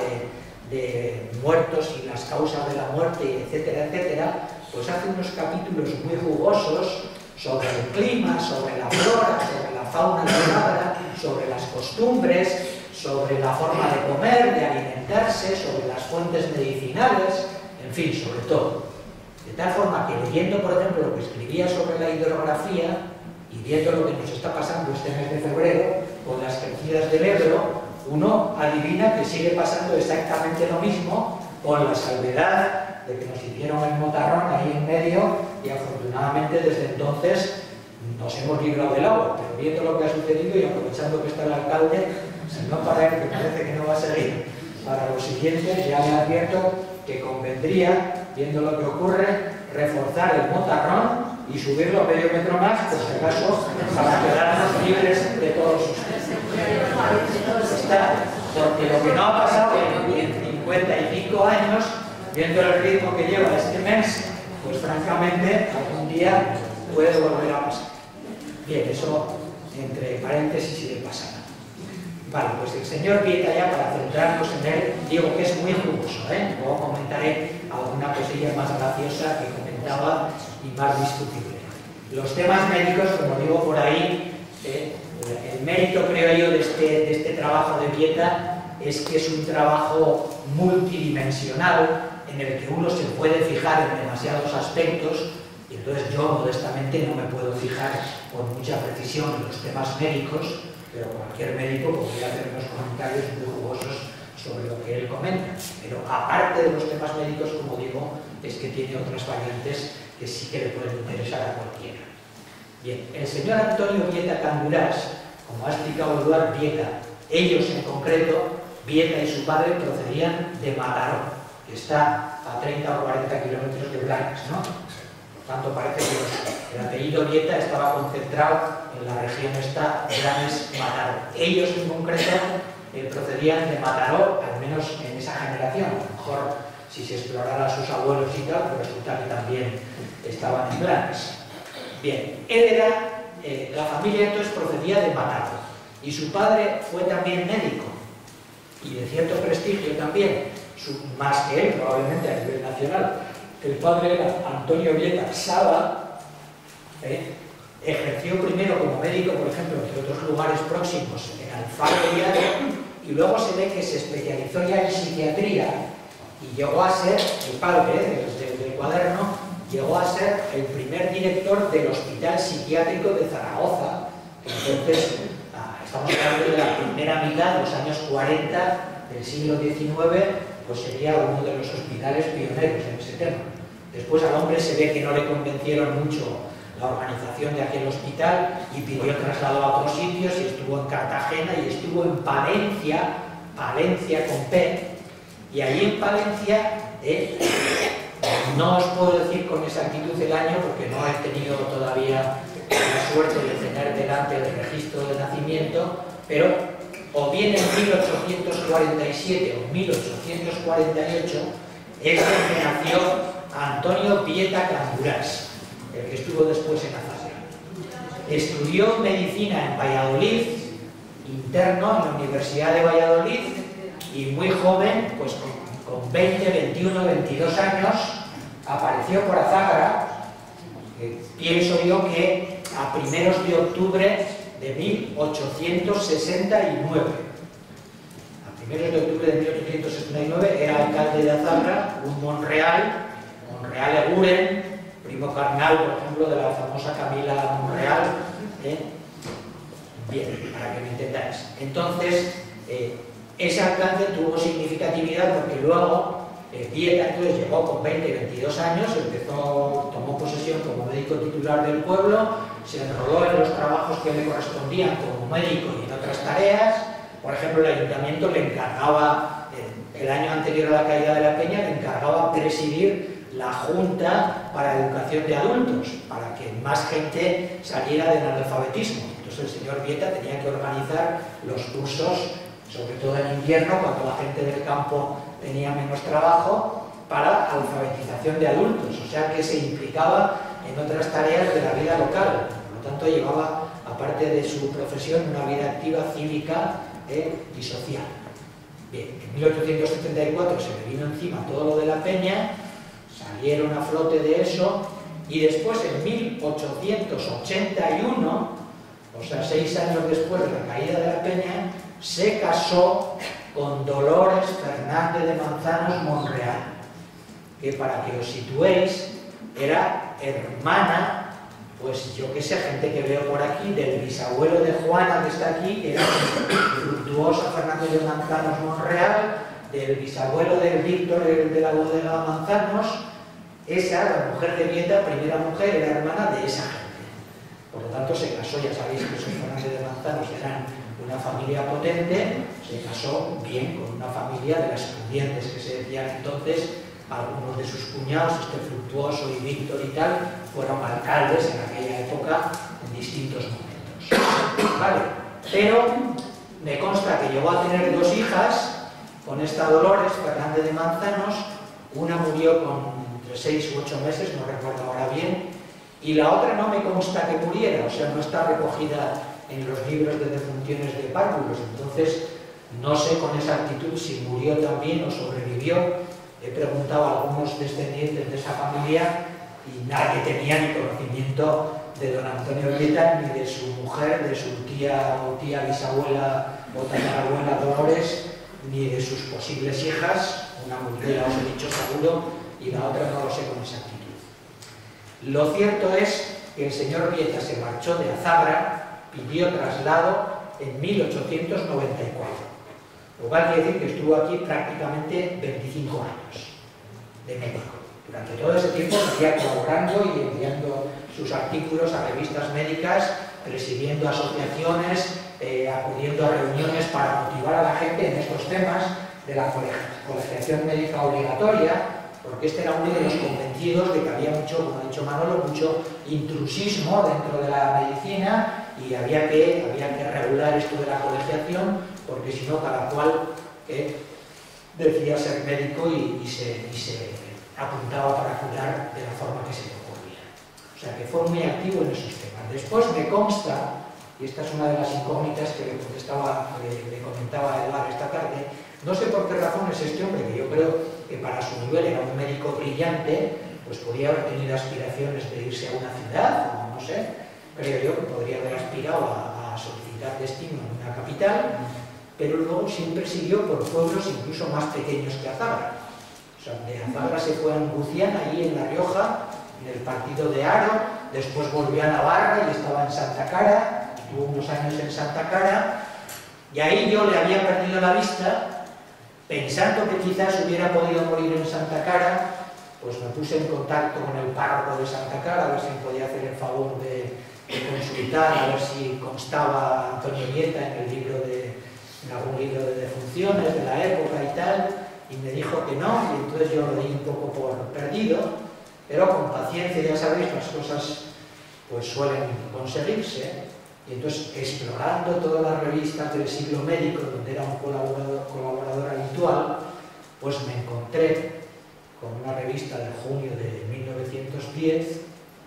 de muertos y las causas de la muerte, etcétera, etcétera, pues hace unos capítulos muy jugosos sobre el clima, sobre la flora, sobre la fauna de la sobre las costumbres, sobre la forma de comer, de alimentarse, sobre las fuentes medicinales, en fin, sobre todo. De tal forma que leyendo, por ejemplo, lo que escribía sobre la hidrografía y viendo lo que nos está pasando este mes de febrero con las crecidas del Ebro, uno adivina que sigue pasando exactamente lo mismo, con la salvedad de que nos hicieron el motarrón ahí en medio y afortunadamente desde entonces nos hemos librado del agua. Pero viendo lo que ha sucedido y aprovechando que está el alcalde, señor Pareja, que parece que no va a seguir para los siguientes, ya le advierto que convendría, viendo lo que ocurre, reforzar el motarrón y subirlo medio metro más, por si acaso, para quedarnos libres de todos ustedes. Porque lo que no ha pasado en 55 años, viendo el ritmo que lleva este mes, pues francamente algún día puede volver a pasar. Bien, eso entre paréntesis y de pasada. Vale, pues el señor Vieta, ya para centrarnos en él, digo que es muy jugoso, luego comentaré alguna cosilla más graciosa que comentaba y más discutible. Los temas médicos, como digo por ahí, el mérito, creo yo, de este trabajo de Vieta es que es un trabajo multidimensional en el que uno se puede fijar en demasiados aspectos y entonces yo modestamente no me puedo fijar con mucha precisión en los temas médicos, pero cualquier médico podría hacer unos comentarios muy jugosos sobre lo que él comenta. Pero aparte de los temas médicos, como digo, es que tiene otras variantes que sí que le pueden interesar a cualquiera. Bien, el señor Antonio Vieta Candurás, como ha explicado Eduard Vieta, ellos en concreto, Vieta y su padre, procedían de Mataró, que está a 30 o 40 kilómetros de Blanes, ¿no? Por tanto, parece que el apellido Vieta estaba concentrado en la región esta Blanes-Mataró. Ellos en concreto procedían de Mataró, al menos en esa generación. A lo mejor si se explorara a sus abuelos y tal, pues resulta que también estaban en Blanes. Bien, él era, la familia entonces procedía de Mataró y su padre fue también médico y de cierto prestigio también, más que él probablemente a nivel nacional. El padre era Antonio Vieta Saba, ejerció primero como médico, por ejemplo, entre otros lugares próximos, en Alfaro y luego se ve que se especializó ya en psiquiatría y llegó a ser, el padre del cuaderno, llegó a ser el primer director del Hospital Psiquiátrico de Zaragoza. Entonces, estamos hablando de la primera mitad de los años 40 del siglo XIX, pues sería uno de los hospitales pioneros en ese tema. Después al hombre se ve que no le convencieron mucho la organización de aquel hospital y pidió traslado a otros sitios y estuvo en Cartagena y estuvo en Palencia, Palencia con P, y allí en Palencia, no os puedo decir con exactitud el año porque no he tenido todavía la suerte de tener delante el registro de nacimiento, pero o bien en 1847 o 1848 es donde nació Antonio Vieta Candurás, el que estuvo después en Azafra. Estudió medicina en Valladolid, interno en la Universidad de Valladolid, y muy joven, pues con 20, 21, 22 años, apareció por Azafra, pienso yo que a primeros de octubre de 1869. A primeros de octubre de 1869 era alcalde de Azafra, un Monreal Eguren, primo carnal, por ejemplo, de la famosa Camila Monreal. Bien, para que me entendáis. Entonces, ese alcalde tuvo significatividad porque luego Vieta entonces llegó con 20, 22 años, tomó posesión como médico titular del pueblo, se enroló en los trabajos que le correspondían como médico y en otras tareas. Por ejemplo, el ayuntamiento le encargaba el año anterior a la caída de la Peña, le encargaba presidir la Junta para Educación de Adultos, para que más gente saliera del analfabetismo. Entonces el señor Vieta tenía que organizar los cursos, sobre todo en invierno, cuando la gente del campo tenía menos trabajo, para alfabetización de adultos, o sea que se implicaba en otras tareas de la vida local. Por lo tanto, llevaba, aparte de su profesión, una vida activa, cívica y social. Bien, en 1874 se le vino encima todo lo de la Peña, salieron a flote de eso, y después, en 1881, o sea, 6 años después de la caída de la Peña, se casó con Dolores Fernández de Manzanos Monreal, que, para que os situéis, era hermana, pues yo qué sé, gente que veo por aquí, del bisabuelo de Juana, que está aquí, que era Fructuosa Fernández de Manzanos Monreal, del bisabuelo de Víctor de la bodega Manzanos. Esa, la mujer de Vieta, primera mujer, era hermana de esa gente. Por lo tanto, se casó, ya sabéis que esos Fernández de Manzanos eran una familia potente, se casó bien con una familia de las pudientes que se decían entonces. Algunos de sus cuñados, Fructuoso y Víctor y tal, fueron alcaldes en aquella época en distintos momentos. Vale, pero me consta que llegó a tener 2 hijas con esta Dolores Fernández de Manzanos. Una murió con entre 6 u 8 meses, no recuerdo ahora bien, y la otra no me consta que muriera, o sea, no está recogida en los libros de defunciones de párvulos. Entonces, no sé con exactitud si murió también o sobrevivió. He preguntado a algunos descendientes de esa familia y nadie tenía ni conocimiento de don Antonio Vieta, ni de su mujer, de su tía o tía bisabuela o tatarabuela Dolores, ni de sus posibles hijas. Una murió, ya os he dicho seguro, y la otra no lo sé con exactitud. Lo cierto es que el señor Vieta se marchó de Azagra, pidió traslado en 1894. Lo cual quiere decir que estuvo aquí prácticamente 25 años de médico. Durante todo ese tiempo seguía colaborando y enviando sus artículos a revistas médicas, presidiendo asociaciones, acudiendo a reuniones para motivar a la gente en estos temas de la colegiación médica obligatoria, porque este era uno de los convencidos de que había mucho, como ha dicho Manolo, mucho intrusismo dentro de la medicina y había que regular esto de la colegiación, porque si no, cada cual decía ser médico y se apuntaba para curar de la forma que se le ocurría. O sea, que fue muy activo en esos temas. Después me consta, y esta es una de las incógnitas que le comentaba a Eduardo esta tarde, no sé por qué razones este hombre, que yo creo que para su nivel era un médico brillante, pues podría haber tenido aspiraciones de irse a una ciudad, o no sé, creo yo que podría haber aspirado a solicitar destino en una capital, pero luego siempre siguió por pueblos incluso más pequeños que Azagra. O sea, de Azagra se fue a Anguciana, ahí en La Rioja, en el partido de Haro, después volvió a Navarra y estaba en Santa Cara, estuvo unos años en Santa Cara, y ahí yo le había perdido la vista, pensando que quizás hubiera podido morir en Santa Cara, pues me puse en contacto con el párroco de Santa Cara, a ver si me podía hacer el favor de consultar, a ver si constaba Antonio Vieta en algún libro de defunciones de la época y tal, y me dijo que no, y entonces yo lo di un poco por perdido, pero con paciencia, ya sabéis, las cosas pues suelen conseguirse, y entonces explorando todas las revistas del siglo médico, donde era un colaborador habitual, pues me encontré con una revista de junio de 1910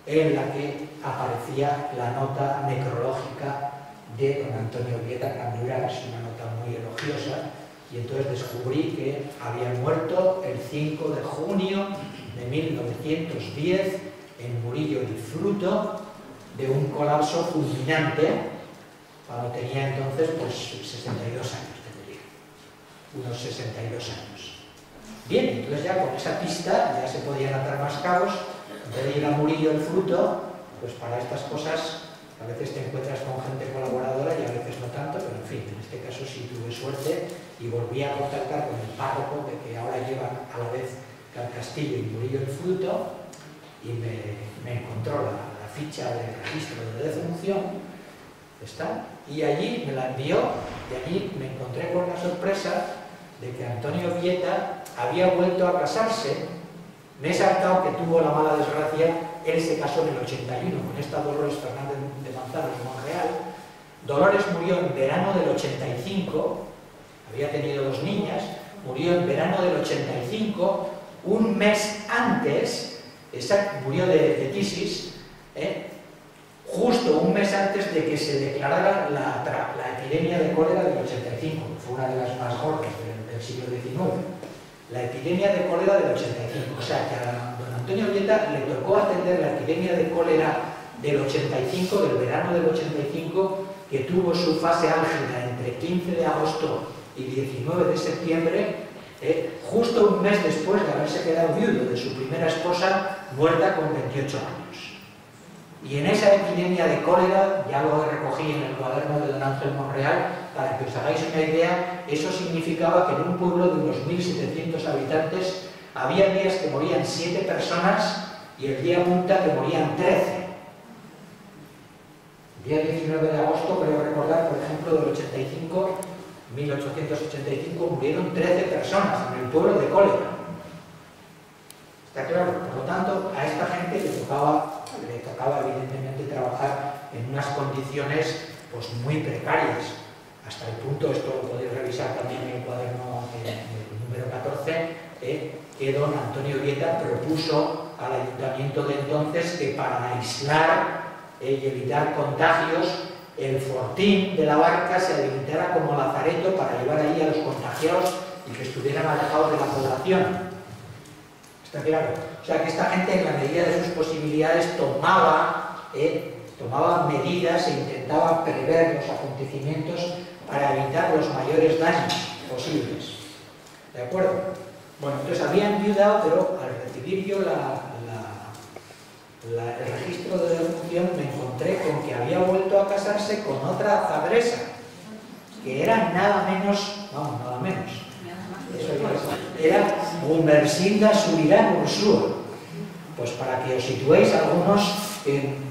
en la que aparecía la nota necrológica de don Antonio Vieta Candurás, una nota muy elogiosa, y entonces descubrí que había muerto el 5 de junio de 1910 en Murillo y Fruto de un colapso fulminante, cuando tenía entonces pues 62 años, tendría unos 62 años. Bien, entonces ya con esa pista ya se podían atar más cabos. En vez de ir a Murillo el Fruto, pues para estas cosas a veces te encuentras con gente colaboradora y a veces no tanto, pero en fin, en este caso sí tuve suerte y volví a contactar con el párroco que ahora lleva a la vez Calcastillo y Murillo el Fruto, y me encontró la ficha del registro de defunción, está, y allí me la envió, y allí me encontré con la sorpresa de que Antonio Vieta había vuelto a casarse. Me he saltado que tuvo la mala desgracia, él se casó en el 81 con esta Dolores Fernández de Manzanos de Monreal. Dolores murió en verano del 85, había tenido 2 niñas, murió en verano del 85, un mes antes, murió de tisis, justo un mes antes de que se declarara la epidemia de cólera del 85, que fue una de las más gordas del siglo XIX. La epidemia de cólera del 85, o sea que a don Antonio Vieta le tocó atender la epidemia de cólera del 85, del verano del 85, que tuvo su fase álgida entre 15 de agosto y 19 de septiembre, justo un mes después de haberse quedado viudo de su primera esposa, muerta con 28 años. Y en esa epidemia de cólera, ya lo recogí en el cuaderno de don Ángel Monreal, para que os hagáis una idea, eso significaba que en un pueblo de unos 1.700 habitantes había días que morían 7 personas y el día punta que morían 13. El día 19 de agosto, creo recordar, por ejemplo, del 85, 1885, murieron 13 personas en el pueblo de cólera. ¿Está claro? Por lo tanto, a esta gente le tocaba evidentemente trabajar en unas condiciones pues muy precarias, hasta el punto, esto lo podéis revisar también en el cuaderno número 14, que don Antonio Vieta propuso al ayuntamiento de entonces que para aislar y evitar contagios, el fortín de la barca se habilitara como lazareto para llevar allí a los contagiados y que estuvieran alejados de la población. ¿Está claro? O sea que esta gente, en la medida de sus posibilidades, tomaba medidas e intentaba prever los acontecimientos para evitar los mayores daños posibles. ¿De acuerdo? Bueno, entonces había enviudado, pero al recibir yo el registro de defunción me encontré con que había vuelto a casarse con otra zagresa, que era nada menos, eso era Gumersinda Subirán Ursúa. Pues para que os situéis algunos,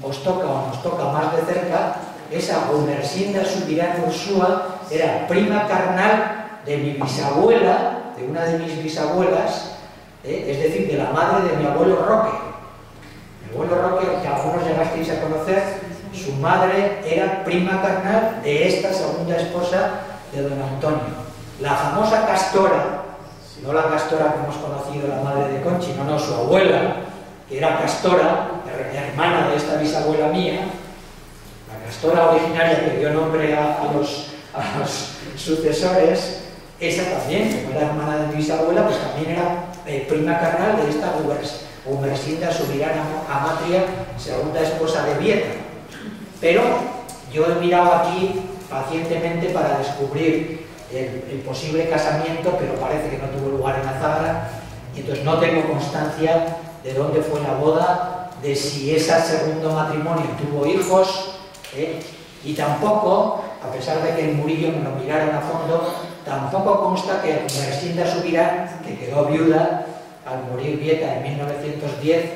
os toca o nos toca más de cerca, esa Gumersinda Subirán Ursúa era prima carnal de mi bisabuela, de una de mis bisabuelas, es decir, de la madre de mi abuelo Roque. Mi abuelo Roque, que algunos llegasteis a conocer, su madre era prima carnal de esta segunda esposa de don Antonio. La famosa Castora, no la Castora que hemos conocido, la madre de Conchi, no, su abuela, que era Castora, hermana de esta bisabuela mía, la Castora originaria que dio nombre a los sucesores, esa también, como era hermana de mi bisabuela, pues también era prima carnal de esta Gumersinda Subirán Amatria, segunda esposa de Vieta. Pero yo he mirado aquí pacientemente para descubrir el posible casamiento, pero parece que no tuvo lugar en Azagra, y entonces no tengo constancia de dónde fue la boda, de si ese segundo matrimonio tuvo hijos, y tampoco, a pesar de que el Murillo me lo miraron a fondo, tampoco consta que Gumersinda Subirán, que quedó viuda al morir Vieta en 1910,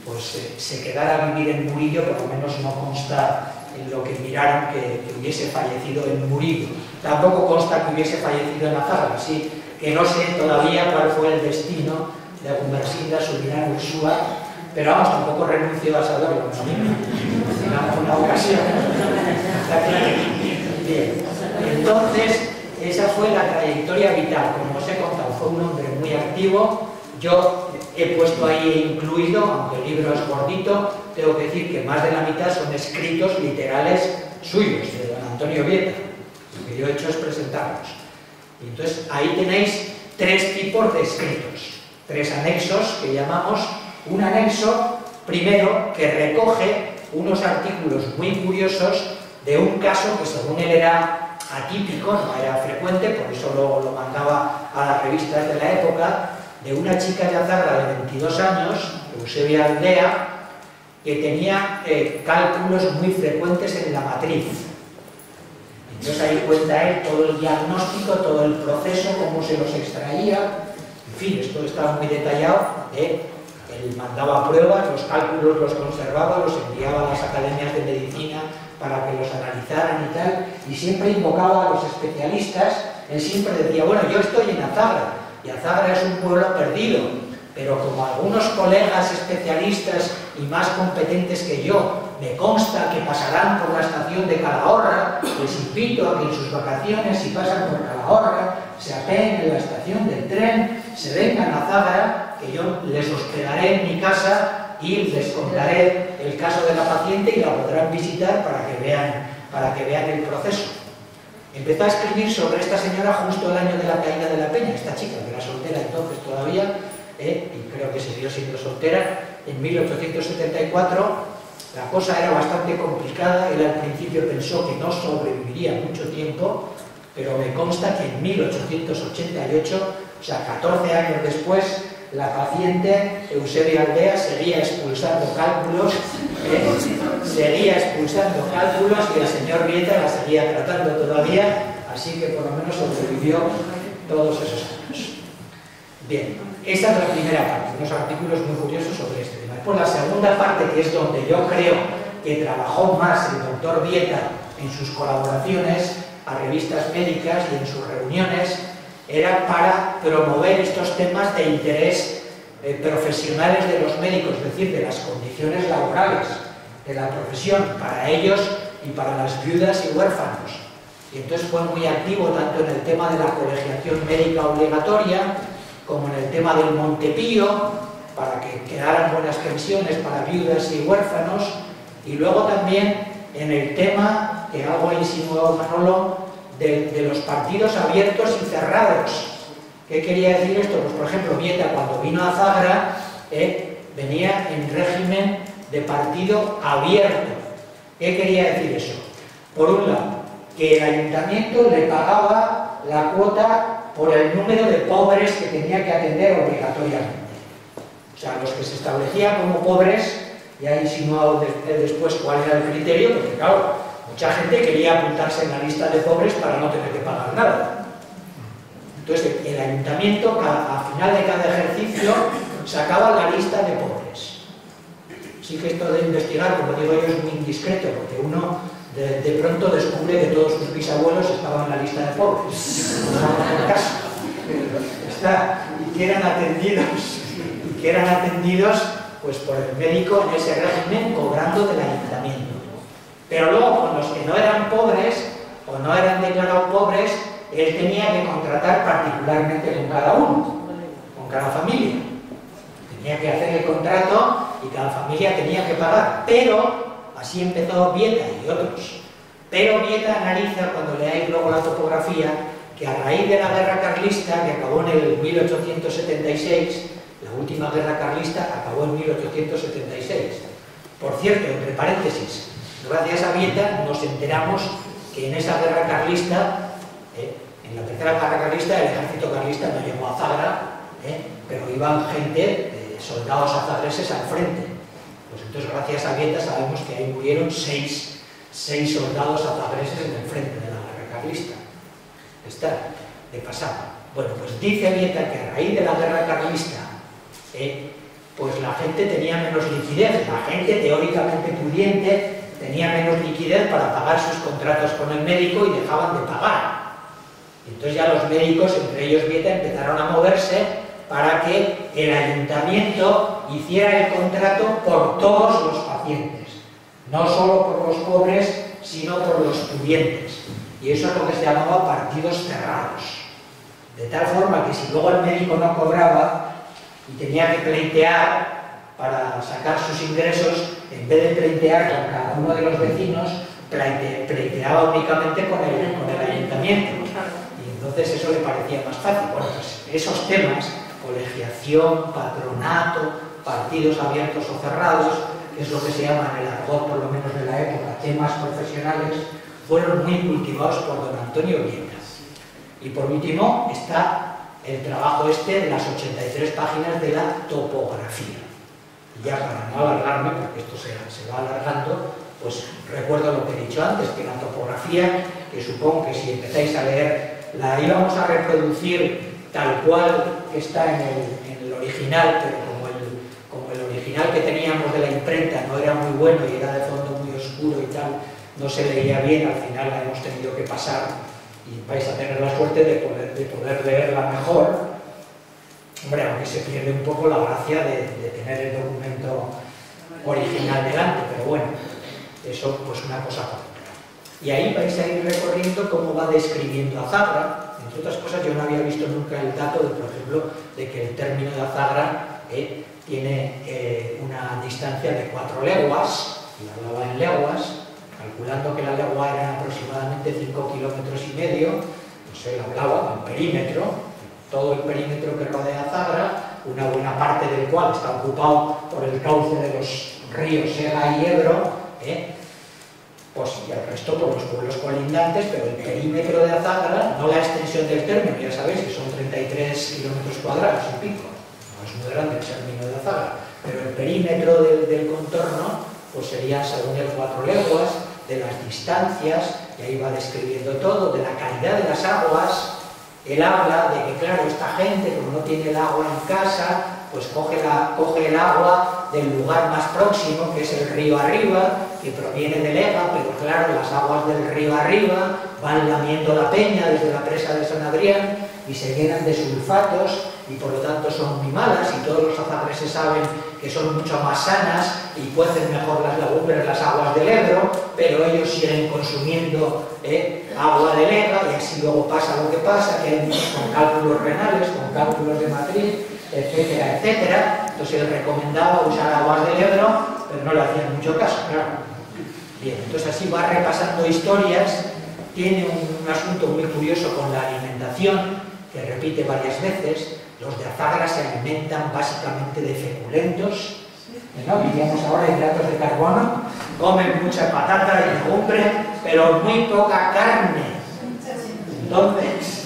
pues se quedara a vivir en Murillo, por lo menos no consta en lo que miraron que hubiese fallecido en Murillo. Tampoco consta que hubiese fallecido en Azagra, así que no sé todavía cuál fue el destino de Gumersinda Subirán Ursúa, pero vamos, tampoco renuncio a saberlo, en alguna ocasión. Bien, entonces esa fue la trayectoria vital. Como os he contado, fue un hombre muy activo. Yo he puesto ahí incluido, aunque el libro es gordito, tengo que decir que más de la mitad son escritos literales suyos, de don Antonio Vieta. Lo que yo he hecho es presentarlos. Y entonces ahí tenéis 3 tipos de escritos, 3 anexos que llamamos. Un anexo, primero, que recoge unos artículos muy curiosos de un caso que según él era atípico, no era frecuente, por eso lo mandaba a las revistas de la época, de una chica de Azagra de 22 años, Eusebia Aldea, que tenía cálculos muy frecuentes en la matriz. Entonces ahí cuenta él todo el diagnóstico, todo el proceso, cómo se los extraía, en fin, esto estaba muy detallado. Él mandaba pruebas, los cálculos los conservaba, los enviaba a las academias de medicina para que los analizaran y tal, y siempre invocaba a los especialistas él siempre decía, bueno, yo estoy en Azagra, y Azagra es un pueblo perdido, pero como algunos colegas especialistas y más competentes que yo me consta que pasarán por la estación de Calahorra, les invito a que en sus vacaciones, si pasan por Calahorra, se apeen en la estación del tren, se vengan a Azagra, que yo les hospedaré en mi casa y les contaré el caso de la paciente y la podrán visitar para que vean el proceso. Empezó a escribir sobre esta señora justo el año de la caída de la Peña, esta chica que era soltera entonces todavía, y creo que siguió siendo soltera, en 1874. La cosa era bastante complicada, él al principio pensó que no sobreviviría mucho tiempo, pero me consta que en 1888, o sea, 14 años después, la paciente Eusebia Aldea seguía expulsando cálculos y el señor Vieta la seguía tratando todavía, así que por lo menos sobrevivió todos esos años. Bien, esta es la primera parte, unos artículos muy curiosos sobre este tema. Después la segunda parte, que es donde yo creo que trabajó más el doctor Vieta en sus colaboraciones a revistas médicas y en sus reuniones, era para promover estos temas de interés profesionales de los médicos, es decir, de las condiciones laborales de la profesión para ellos y para las viudas y huérfanos. Y entonces fue muy activo tanto en el tema de la colegiación médica obligatoria como en el tema del Montepío, para que quedaran buenas pensiones para viudas y huérfanos, y luego también en el tema, que algo ha insinuado Manolo, de los partidos abiertos y cerrados. ¿Qué quería decir esto? Pues por ejemplo, Vieta cuando vino a Azagra venía en régimen de partido abierto. ¿Qué quería decir eso? Por un lado, que el ayuntamiento le pagaba la cuota por el número de pobres que tenía que atender obligatoriamente. O sea, los que se establecían como pobres, ya he insinuado después cuál era el criterio, porque claro, mucha gente quería apuntarse en la lista de pobres para no tener que pagar nada. Entonces, el ayuntamiento, a final de cada ejercicio, sacaba la lista de pobres. Sí que esto de investigar, como digo yo, es muy indiscreto, porque uno de pronto descubre que todos sus bisabuelos estaban en la lista de pobres. No hagan caso. Y que eran atendidos pues, por el médico en ese régimen, cobrando del ayuntamiento. Pero luego, con los que no eran pobres, o no eran declarados pobres, él tenía que contratar particularmente con cada uno, con cada familia. Tenía que hacer el contrato y cada familia tenía que pagar. Pero, así empezó Vieta y otros. Pero Vieta analiza, cuando leáis luego la topografía, que a raíz de la guerra carlista, que acabó en el 1876, la última guerra carlista acabó en 1876. Por cierto, entre paréntesis, gracias a Vieta nos enteramos que en esa guerra carlista, en la tercera guerra carlista, el ejército carlista no llegó a Azagra, pero iban gente, soldados azagreses al frente. Pues entonces, gracias a Vieta, sabemos que ahí murieron seis soldados azagreses en el frente de la guerra carlista. Está de pasada. Bueno, pues dice Vieta que a raíz de la guerra carlista, pues la gente tenía menos liquidez, la gente teóricamente pudiente tenía menos liquidez para pagar sus contratos con el médico y dejaban de pagar. Entonces ya los médicos, entre ellos Vieta, empezaron a moverse para que el ayuntamiento hiciera el contrato por todos los pacientes, no solo por los pobres, sino por los pudientes. Y eso es lo que se llamaba partidos cerrados. De tal forma que si luego el médico no cobraba y tenía que pleitear para sacar sus ingresos, en vez de pleitear con cada uno de los vecinos, pleiteaba únicamente con el ayuntamiento. Y entonces eso le parecía más fácil. Bueno, pues esos temas, colegiación, patronato, partidos abiertos o cerrados, que es lo que se llama en el argot, por lo menos de la época, temas profesionales, fueron muy cultivados por don Antonio Vieta. Y por último está el trabajo de las 83 páginas de la topografía. Y ya para no alargarme, porque esto se va alargando, pues recuerdo lo que he dicho antes, que la topografía, que supongo que si empezáis a leer, la íbamos a reproducir tal cual que está en el original, pero como el original que teníamos de la imprenta no era muy bueno y era de fondo muy oscuro y tal, no se leía bien, al final la hemos tenido que pasar y vais a tener la suerte de poder leerla mejor. Hombre, aunque se pierde un poco la gracia de tener el documento original delante, pero bueno, eso pues una cosa por otra. Y ahí vais a ir recorriendo cómo va describiendo Azagra. Entre otras cosas, yo no había visto nunca el dato, por ejemplo, de que el término de Azagra tiene una distancia de 4 leguas, y hablaba en leguas, calculando que la legua era aproximadamente 5,5 kilómetros, pues él hablaba del perímetro, todo el perímetro que rodea Azagra, una buena parte del cual está ocupado por el cauce de los ríos Ega y Ebro, pues, y el resto por los pueblos colindantes, pero el perímetro de Azagra, no la extensión del término, ya sabéis que son 33 kilómetros cuadrados y pico, no es muy grande el término de Azagra, pero el perímetro del contorno pues sería, según el 4 leguas, de las distancias, y ahí va describiendo todo, de la calidad de las aguas. Él habla de que, claro, esta gente, como no tiene el agua en casa, pues coge el agua del lugar más próximo, que es el río arriba, que proviene del Ega, pero claro, las aguas del río arriba van lamiendo la peña desde la presa de San Adrián y se llenan de sulfatos y por lo tanto son muy malas, y todos los azagreses saben que son mucho más sanas y cuecen mejor las legumbres las aguas del Ebro, pero ellos siguen consumiendo agua del Ega, y así luego pasa lo que pasa, que hay muchos con cálculos renales, con cálculos de matriz, etcétera, etcétera. Entonces él recomendaba usar aguas del Ebro, pero no le hacían mucho caso, claro. Bien, entonces así va repasando historias. Tiene un asunto muy curioso con la alimentación, que repite varias veces. Los de Azagra se alimentan básicamente de feculentos, ¿no? Diríamos ahora hidratos de carbono, comen mucha patata y legumbre, pero muy poca carne. Entonces,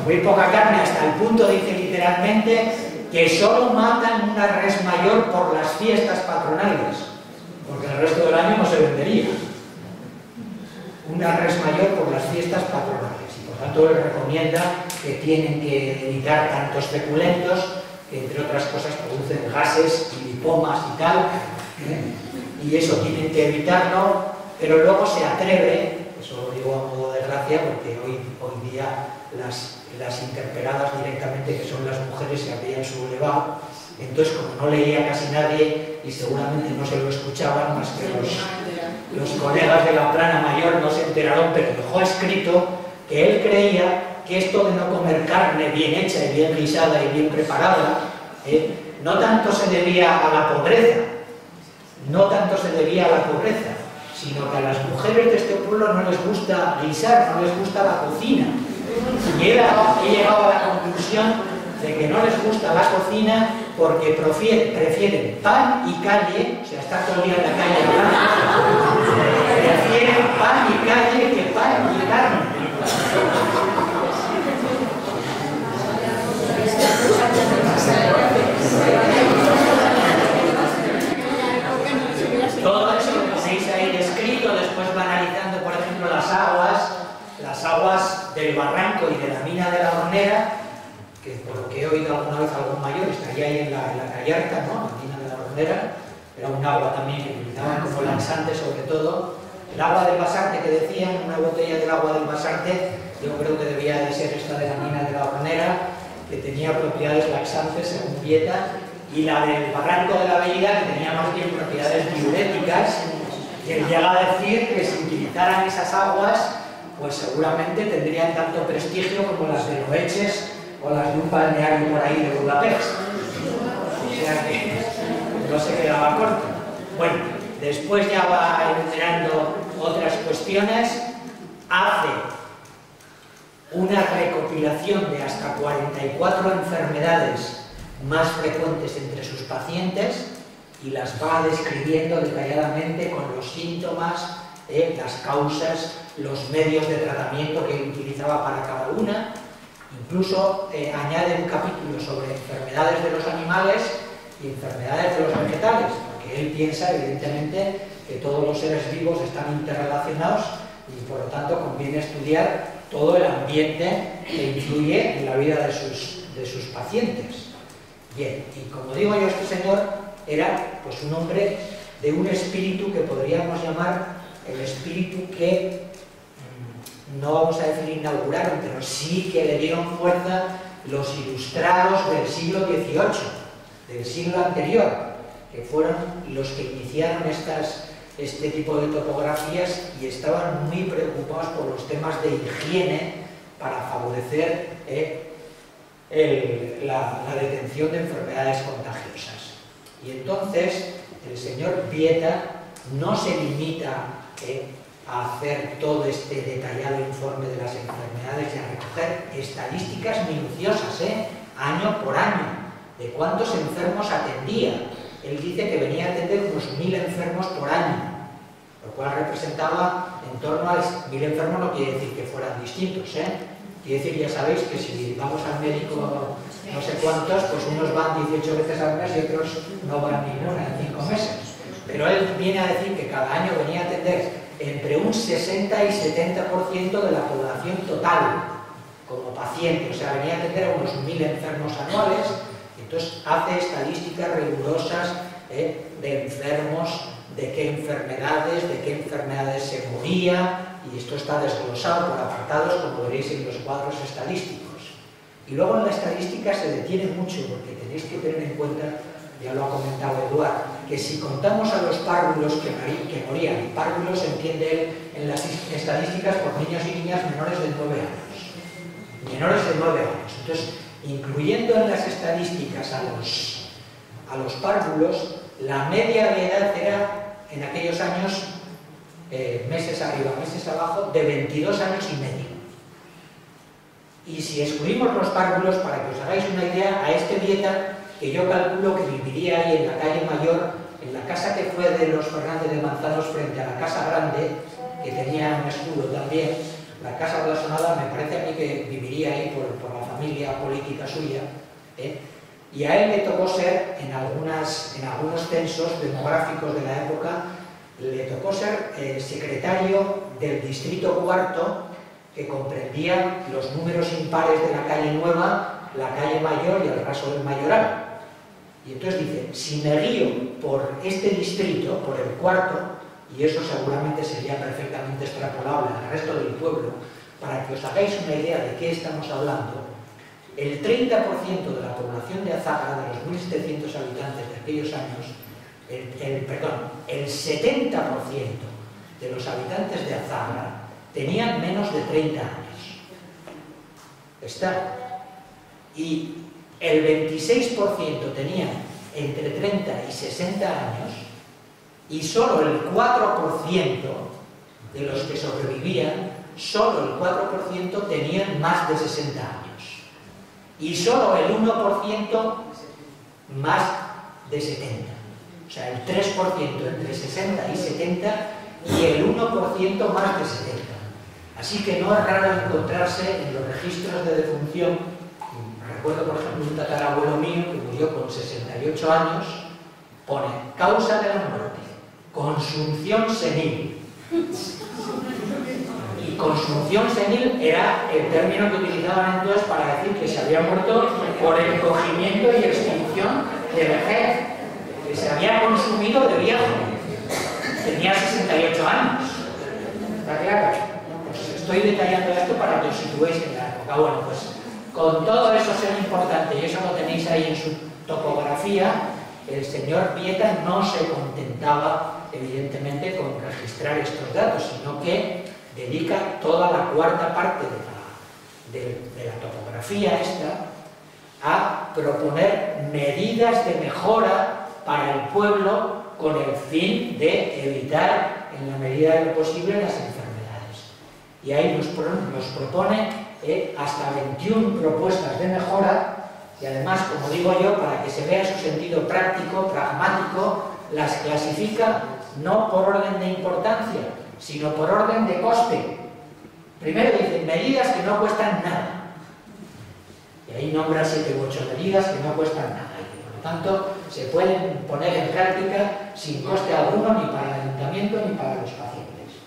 muy poca carne, hasta el punto, dice literalmente, que solo matan una res mayor por las fiestas patronales, porque el resto del año no se vendería. Una res mayor por las fiestas patronales. Por tanto, él recomienda que tienen que evitar tantos feculentos, que entre otras cosas producen gases y lipomas y tal, y eso tienen que evitarlo, pero luego se atreve, eso lo digo a modo de gracia, porque hoy día las interpeladas directamente, que son las mujeres, se habrían sublevado. Entonces, como no leía casi nadie y seguramente no se lo escuchaban más que los colegas de la plana mayor, no se enteraron, pero dejó escrito que él creía que esto de no comer carne bien hecha y bien guisada y bien preparada, no tanto se debía a la pobreza, sino que a las mujeres de este pueblo no les gusta guisar, no les gusta la cocina. Y he llegado a la conclusión de que no les gusta la cocina porque prefieren pan y calle, o sea, estar todo el día en la calle hablando, prefieren pan y calle que pan y carne. Todo eso lo tenéis ahí descrito. Después va analizando, por ejemplo, las aguas del barranco y de la mina de la Hornera, que por lo que he oído alguna vez algún mayor, estaría ahí en la Callarta, ¿no? La mina de la Hornera, era un agua también que utilizaban como laxante sobre todo. El agua del Basarte que decían, una botella del agua del Basarte, yo creo que debía de ser esta de la mina de la Hornera, que tenía propiedades laxantes según Vieta, y la del barranco de la Bellida, que tenía más bien propiedades diuréticas, y él llega a decir que si utilizaran esas aguas, pues seguramente tendrían tanto prestigio como las de Loeches o las de un balneario por ahí de Budapest. O sea que no se quedaba corto. Bueno, después ya va enumerando otras cuestiones, hace una recopilación de hasta 44 enfermedades más frecuentes entre sus pacientes y las va describiendo detalladamente con los síntomas, las causas, los medios de tratamiento que utilizaba para cada una. Incluso añade un capítulo sobre enfermedades de los animales y enfermedades de los vegetales, porque él piensa evidentemente que todos los seres vivos están interrelacionados y por lo tanto conviene estudiar todo el ambiente que influye en la vida de sus pacientes. Bien, y como digo yo, este señor era pues un hombre de un espíritu que podríamos llamar el espíritu que no vamos a decir inauguraron, pero sí que le dieron fuerza los ilustrados del siglo XVIII, del siglo anterior, que fueron los que iniciaron este tipo de topografías y estaban muy preocupados por los temas de higiene para favorecer la detención de enfermedades contagiosas. Y entonces el señor Vieta no se limita a hacer todo este detallado informe de las enfermedades y a recoger estadísticas minuciosas, año por año, de cuántos enfermos atendía. Él dice que venía a atender unos 1000 enfermos por año, lo cual representaba en torno a 1000 enfermos. No quiere decir que fueran distintos, quiere decir, ya sabéis, que si vamos al médico no sé cuántos, pues unos van 18 veces al mes y otros no van ninguna en 5 meses. Pero él viene a decir que cada año venía a atender entre un 60 y 70% de la población total como paciente, o sea, venía a atender a unos 1000 enfermos anuales. Entonces hace estadísticas rigurosas de enfermos, de qué enfermedades se moría, y esto está desglosado por apartados, como veréis en los cuadros estadísticos. Y luego en la estadística se detiene mucho, porque tenéis que tener en cuenta, ya lo ha comentado Eduard, que si contamos a los párvulos que morían, y párvulos se entiende él en las estadísticas por niños y niñas menores de 9 años. Menores de 9 años. Entonces, incluyendo en las estadísticas a los párvulos, la media de edad era, en aquellos años, meses arriba, meses abajo, de 22 años y medio. Y si excluimos los párvulos, para que os hagáis una idea, a este Vieta, que yo calculo que viviría ahí en la calle Mayor, en la casa que fue de los Fernández de Manzanos frente a la Casa Grande, que tenía un escudo también, la Casa Blasonada, me parece a mí que viviría ahí por la familia política suya, y a él le tocó ser, en algunos censos demográficos de la época, le tocó ser secretario del Distrito Cuarto, que comprendía los números impares de la calle Nueva, la calle Mayor y el Raso del Mayoral. Y entonces dice, si me guío por este distrito, por el cuarto, y eso seguramente sería perfectamente extrapolable al resto del pueblo, para que os hagáis una idea de qué estamos hablando, el 30% de la población de Azagra, de los 1.700 habitantes de aquellos años, el 70% de los habitantes de Azagra tenían menos de 30 años. Y el 26% tenían entre 30 y 60 años, y solo el 4% de los que sobrevivían, solo el 4% tenían más de 60 años. Y solo el 1% más de 70. O sea, el 3% entre 60 y 70 y el 1% más de 70. Así que no es raro encontrarse en los registros de defunción. Recuerdo, por ejemplo, un tatarabuelo mío que murió con 68 años, pone causa de la muerte, consunción senil. Y consunción senil era el término que utilizaban entonces para decir que se había muerto por encogimiento y extinción de vejez, que se había consumido de viejo. Tenía 68 años. ¿Está claro? Pues estoy detallando esto para que os situéis en la época. Bueno, pues con todo eso ser importante, y eso lo tenéis ahí en su topografía, el señor Vieta no se contentaba, evidentemente, con registrar estos datos, sino que dedica toda la cuarta parte de la topografía esta a proponer medidas de mejora para el pueblo con el fin de evitar, en la medida de lo posible, las enfermedades. Y ahí nos propone hasta 21 propuestas de mejora, y además, como digo yo, para que se vea su sentido práctico, pragmático, las clasifica no por orden de importancia, sino por orden de coste. Primero dice, medidas que no cuestan nada. Y ahí nombra 7 u 8 medidas que no cuestan nada. Y por lo tanto, se pueden poner en práctica sin coste alguno, ni para el ayuntamiento ni para los pacientes.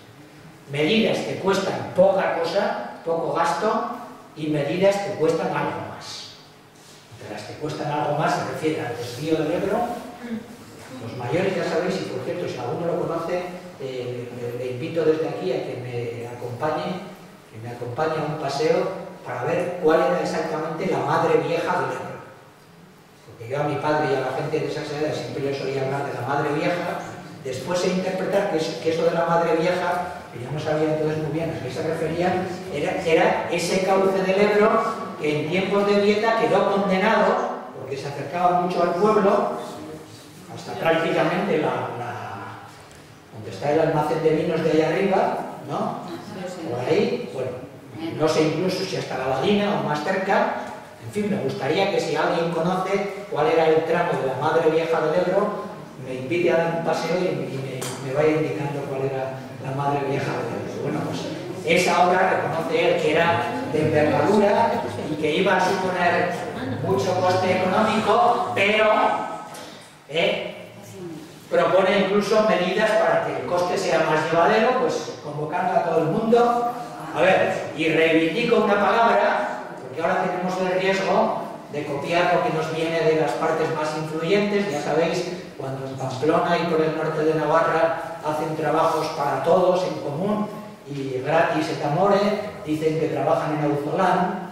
Medidas que cuestan poca cosa, poco gasto, y medidas que cuestan algo más. Entre las que cuestan algo más se refiere al desvío del Ebro. Los mayores ya sabéis, y por cierto, si alguno lo conoce, le invito desde aquí a que me acompañe, que me acompañe a un paseo para ver cuál era exactamente la madre vieja del Ebro. Porque yo a mi padre y a la gente de esas edades siempre les oía hablar de la madre vieja. Después sé interpretar que eso de la madre vieja, que yo no sabía entonces muy bien a qué se referían, era ese cauce del Ebro que en tiempos de Vieta quedó condenado porque se acercaba mucho al pueblo, hasta prácticamente donde está el almacén de vinos de ahí arriba, ¿no? Por ahí, bueno, no sé incluso si hasta la Laguna o más cerca. En fin, me gustaría que si alguien conoce cuál era el tramo de la madre vieja del Ebro, me invite a dar un paseo y me vaya indicando cuál era la madre vieja del Ebro. Bueno, pues esa obra reconoce él que era de envergadura y que iba a suponer mucho coste económico, pero propone incluso medidas para que el coste sea más llevadero, pues convocando a todo el mundo. A ver, y reivindico una palabra, porque ahora tenemos el riesgo de copiar lo que nos viene de las partes más influyentes. Ya sabéis, cuando en Pamplona y por el norte de Navarra hacen trabajos para todos en común y gratis et amore, dicen que trabajan en Auzolán,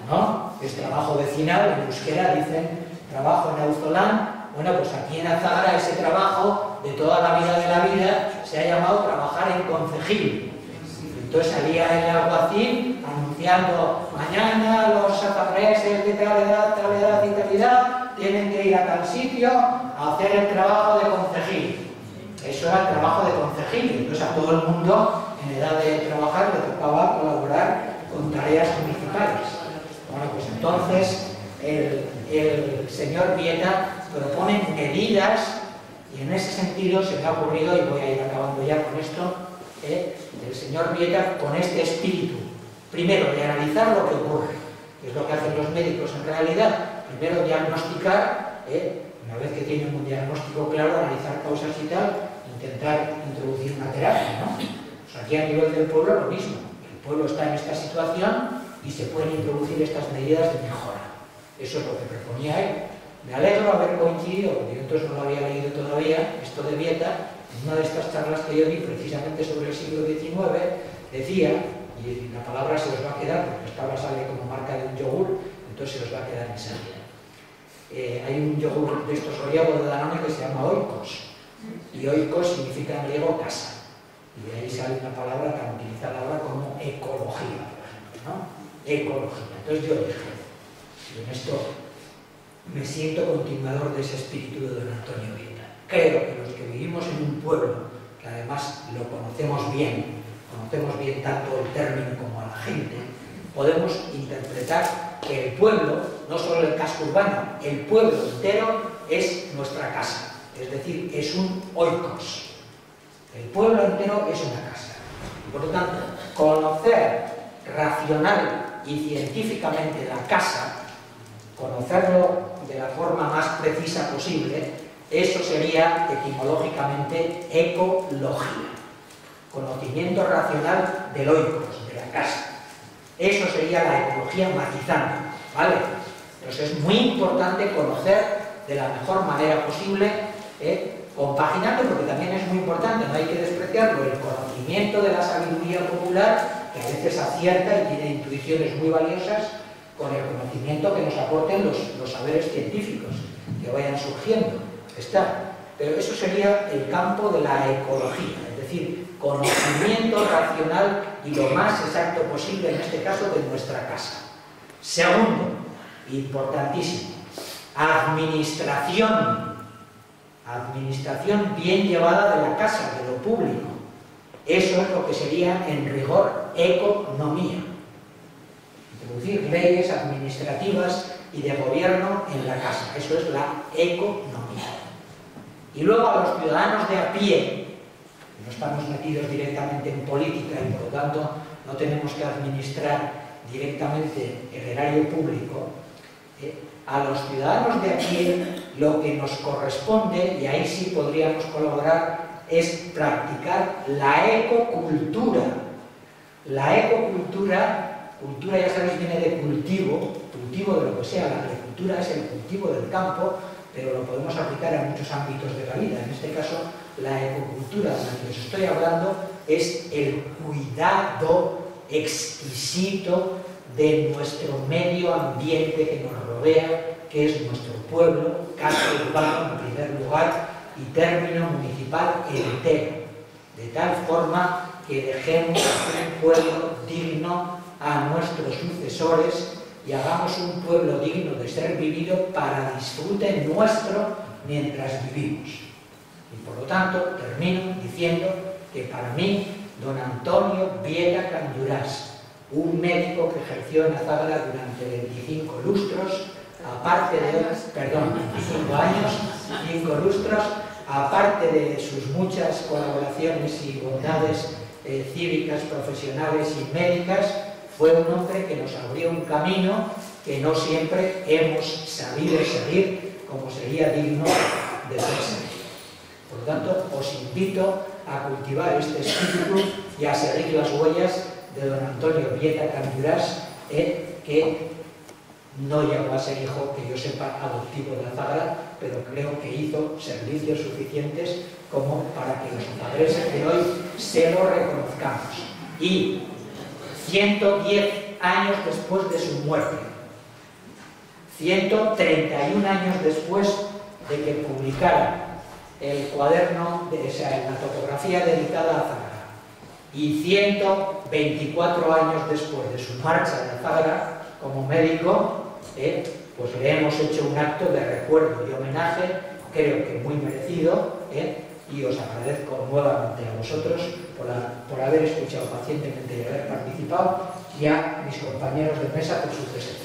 ¿no? Es trabajo vecinal, en euskera dicen trabajo en Auzolán. Bueno, pues aquí en Azagra ese trabajo de toda la vida se ha llamado trabajar en concejil. Entonces salía el alguacil anunciando: mañana los azagreses de tal edad y tal edad tienen que ir a tal sitio a hacer el trabajo de concejil. Eso era el trabajo de concejil. Entonces a todo el mundo en edad de trabajar le tocaba colaborar con tareas municipales. Bueno, pues entonces el señor Vieta propone medidas, y en ese sentido se me ha ocurrido, y voy a ir acabando ya con esto, el señor Vieta con este espíritu, primero de analizar lo que ocurre, que es lo que hacen los médicos en realidad, primero diagnosticar, una vez que tienen un diagnóstico claro, analizar causas y tal, intentar introducir una terapia, ¿no? Pues aquí a nivel del pueblo lo mismo, el pueblo está en esta situación y se pueden introducir estas medidas de mejora. Eso es lo que proponía él. Me alegro haber coincidido, porque yo entonces no lo había leído todavía, esto de Vieta, en una de estas charlas que yo di precisamente sobre el siglo XIX, decía, y la palabra se os va a quedar, porque esta ahora sale como marca de un yogur, entonces se os va a quedar enseguida. Hay un yogur de estos oriagos de Danone que se llama oikos, y oikos significa en griego casa, y de ahí sale una palabra tan utilizada ahora como ecología, por ejemplo, ¿no? Ecología. Entonces yo dije, y en esto me siento continuador de ese espíritu de don Antonio Vieta. Creo que los que vivimos en un pueblo, que además lo conocemos bien tanto el término como a la gente, podemos interpretar que el pueblo, no solo el casco urbano, el pueblo entero es nuestra casa, es decir, es un oikos. El pueblo entero es una casa. Y por lo tanto, conocer racional y científicamente la casa, conocerlo de la forma más precisa posible, eso sería etimológicamente ecología. Conocimiento racional del oikos, de la casa. Eso sería la ecología matizando, ¿vale? Entonces es muy importante conocer de la mejor manera posible, compaginando, porque también es muy importante, no hay que despreciarlo, el conocimiento de la sabiduría popular, que a veces acierta y tiene intuiciones muy valiosas, con el conocimiento que nos aporten los saberes científicos que vayan surgiendo. Pero eso sería el campo de la ecología, es decir, conocimiento racional y lo más exacto posible, en este caso, de nuestra casa. Segundo, importantísimo, administración bien llevada de la casa, de lo público. Eso es lo que sería, en rigor, economía. Introducir leyes administrativas y de gobierno en la casa. Eso es la economía. Y luego a los ciudadanos de a pie, no estamos metidos directamente en política y por lo tanto no tenemos que administrar directamente el erario público, a los ciudadanos de a pie lo que nos corresponde, y ahí sí podríamos colaborar, es practicar la ecocultura. La ecocultura, cultura ya sabéis viene de cultivo de lo que sea, la agricultura es el cultivo del campo, pero lo podemos aplicar a muchos ámbitos de la vida. En este caso, la ecocultura de la que os estoy hablando es el cuidado exquisito de nuestro medio ambiente que nos rodea, que es nuestro pueblo, casco urbano en primer lugar y término municipal entero, de tal forma que dejemos un pueblo digno a nuestros sucesores y hagamos un pueblo digno de ser vivido para disfrute nuestro mientras vivimos. Y por lo tanto, termino diciendo que para mí, don Antonio Vieta Candurás, un médico que ejerció en Azágara durante 25 lustros, aparte de, 25 años, 5 lustros, aparte de sus muchas colaboraciones y bondades cívicas, profesionales y médicas, fue un hombre que nos abrió un camino que no siempre hemos sabido seguir como sería digno de ser seguido. Por lo tanto, os invito a cultivar este espíritu y a seguir las huellas de don Antonio Vieta Candurás, que no llegó a ser hijo, que yo sepa, adoptivo de Azágara, pero creo que hizo servicios suficientes como para que los azagreses de hoy se lo reconozcamos. Y 110 años después de su muerte, 131 años después de que publicara el cuaderno, la topografía dedicada a Azágara, y 124 años después de su marcha de Azágara como médico, pues le hemos hecho un acto de recuerdo y homenaje, creo que muy merecido, y os agradezco nuevamente a vosotros por haber escuchado pacientemente y haber participado, y a mis compañeros de mesa por su presencia.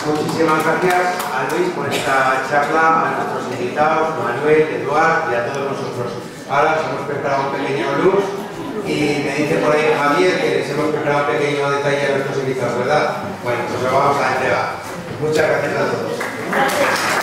Muchísimas gracias a Luis por esta charla, a nuestros invitados, Manuel, Eduard y a todos nosotros. Ahora os hemos preparado un pequeño luz y me dice por ahí Javier que les hemos preparado un pequeño detalle a nuestros invitados, ¿verdad? Bueno, pues lo vamos a entregar. Muchas gracias a todos.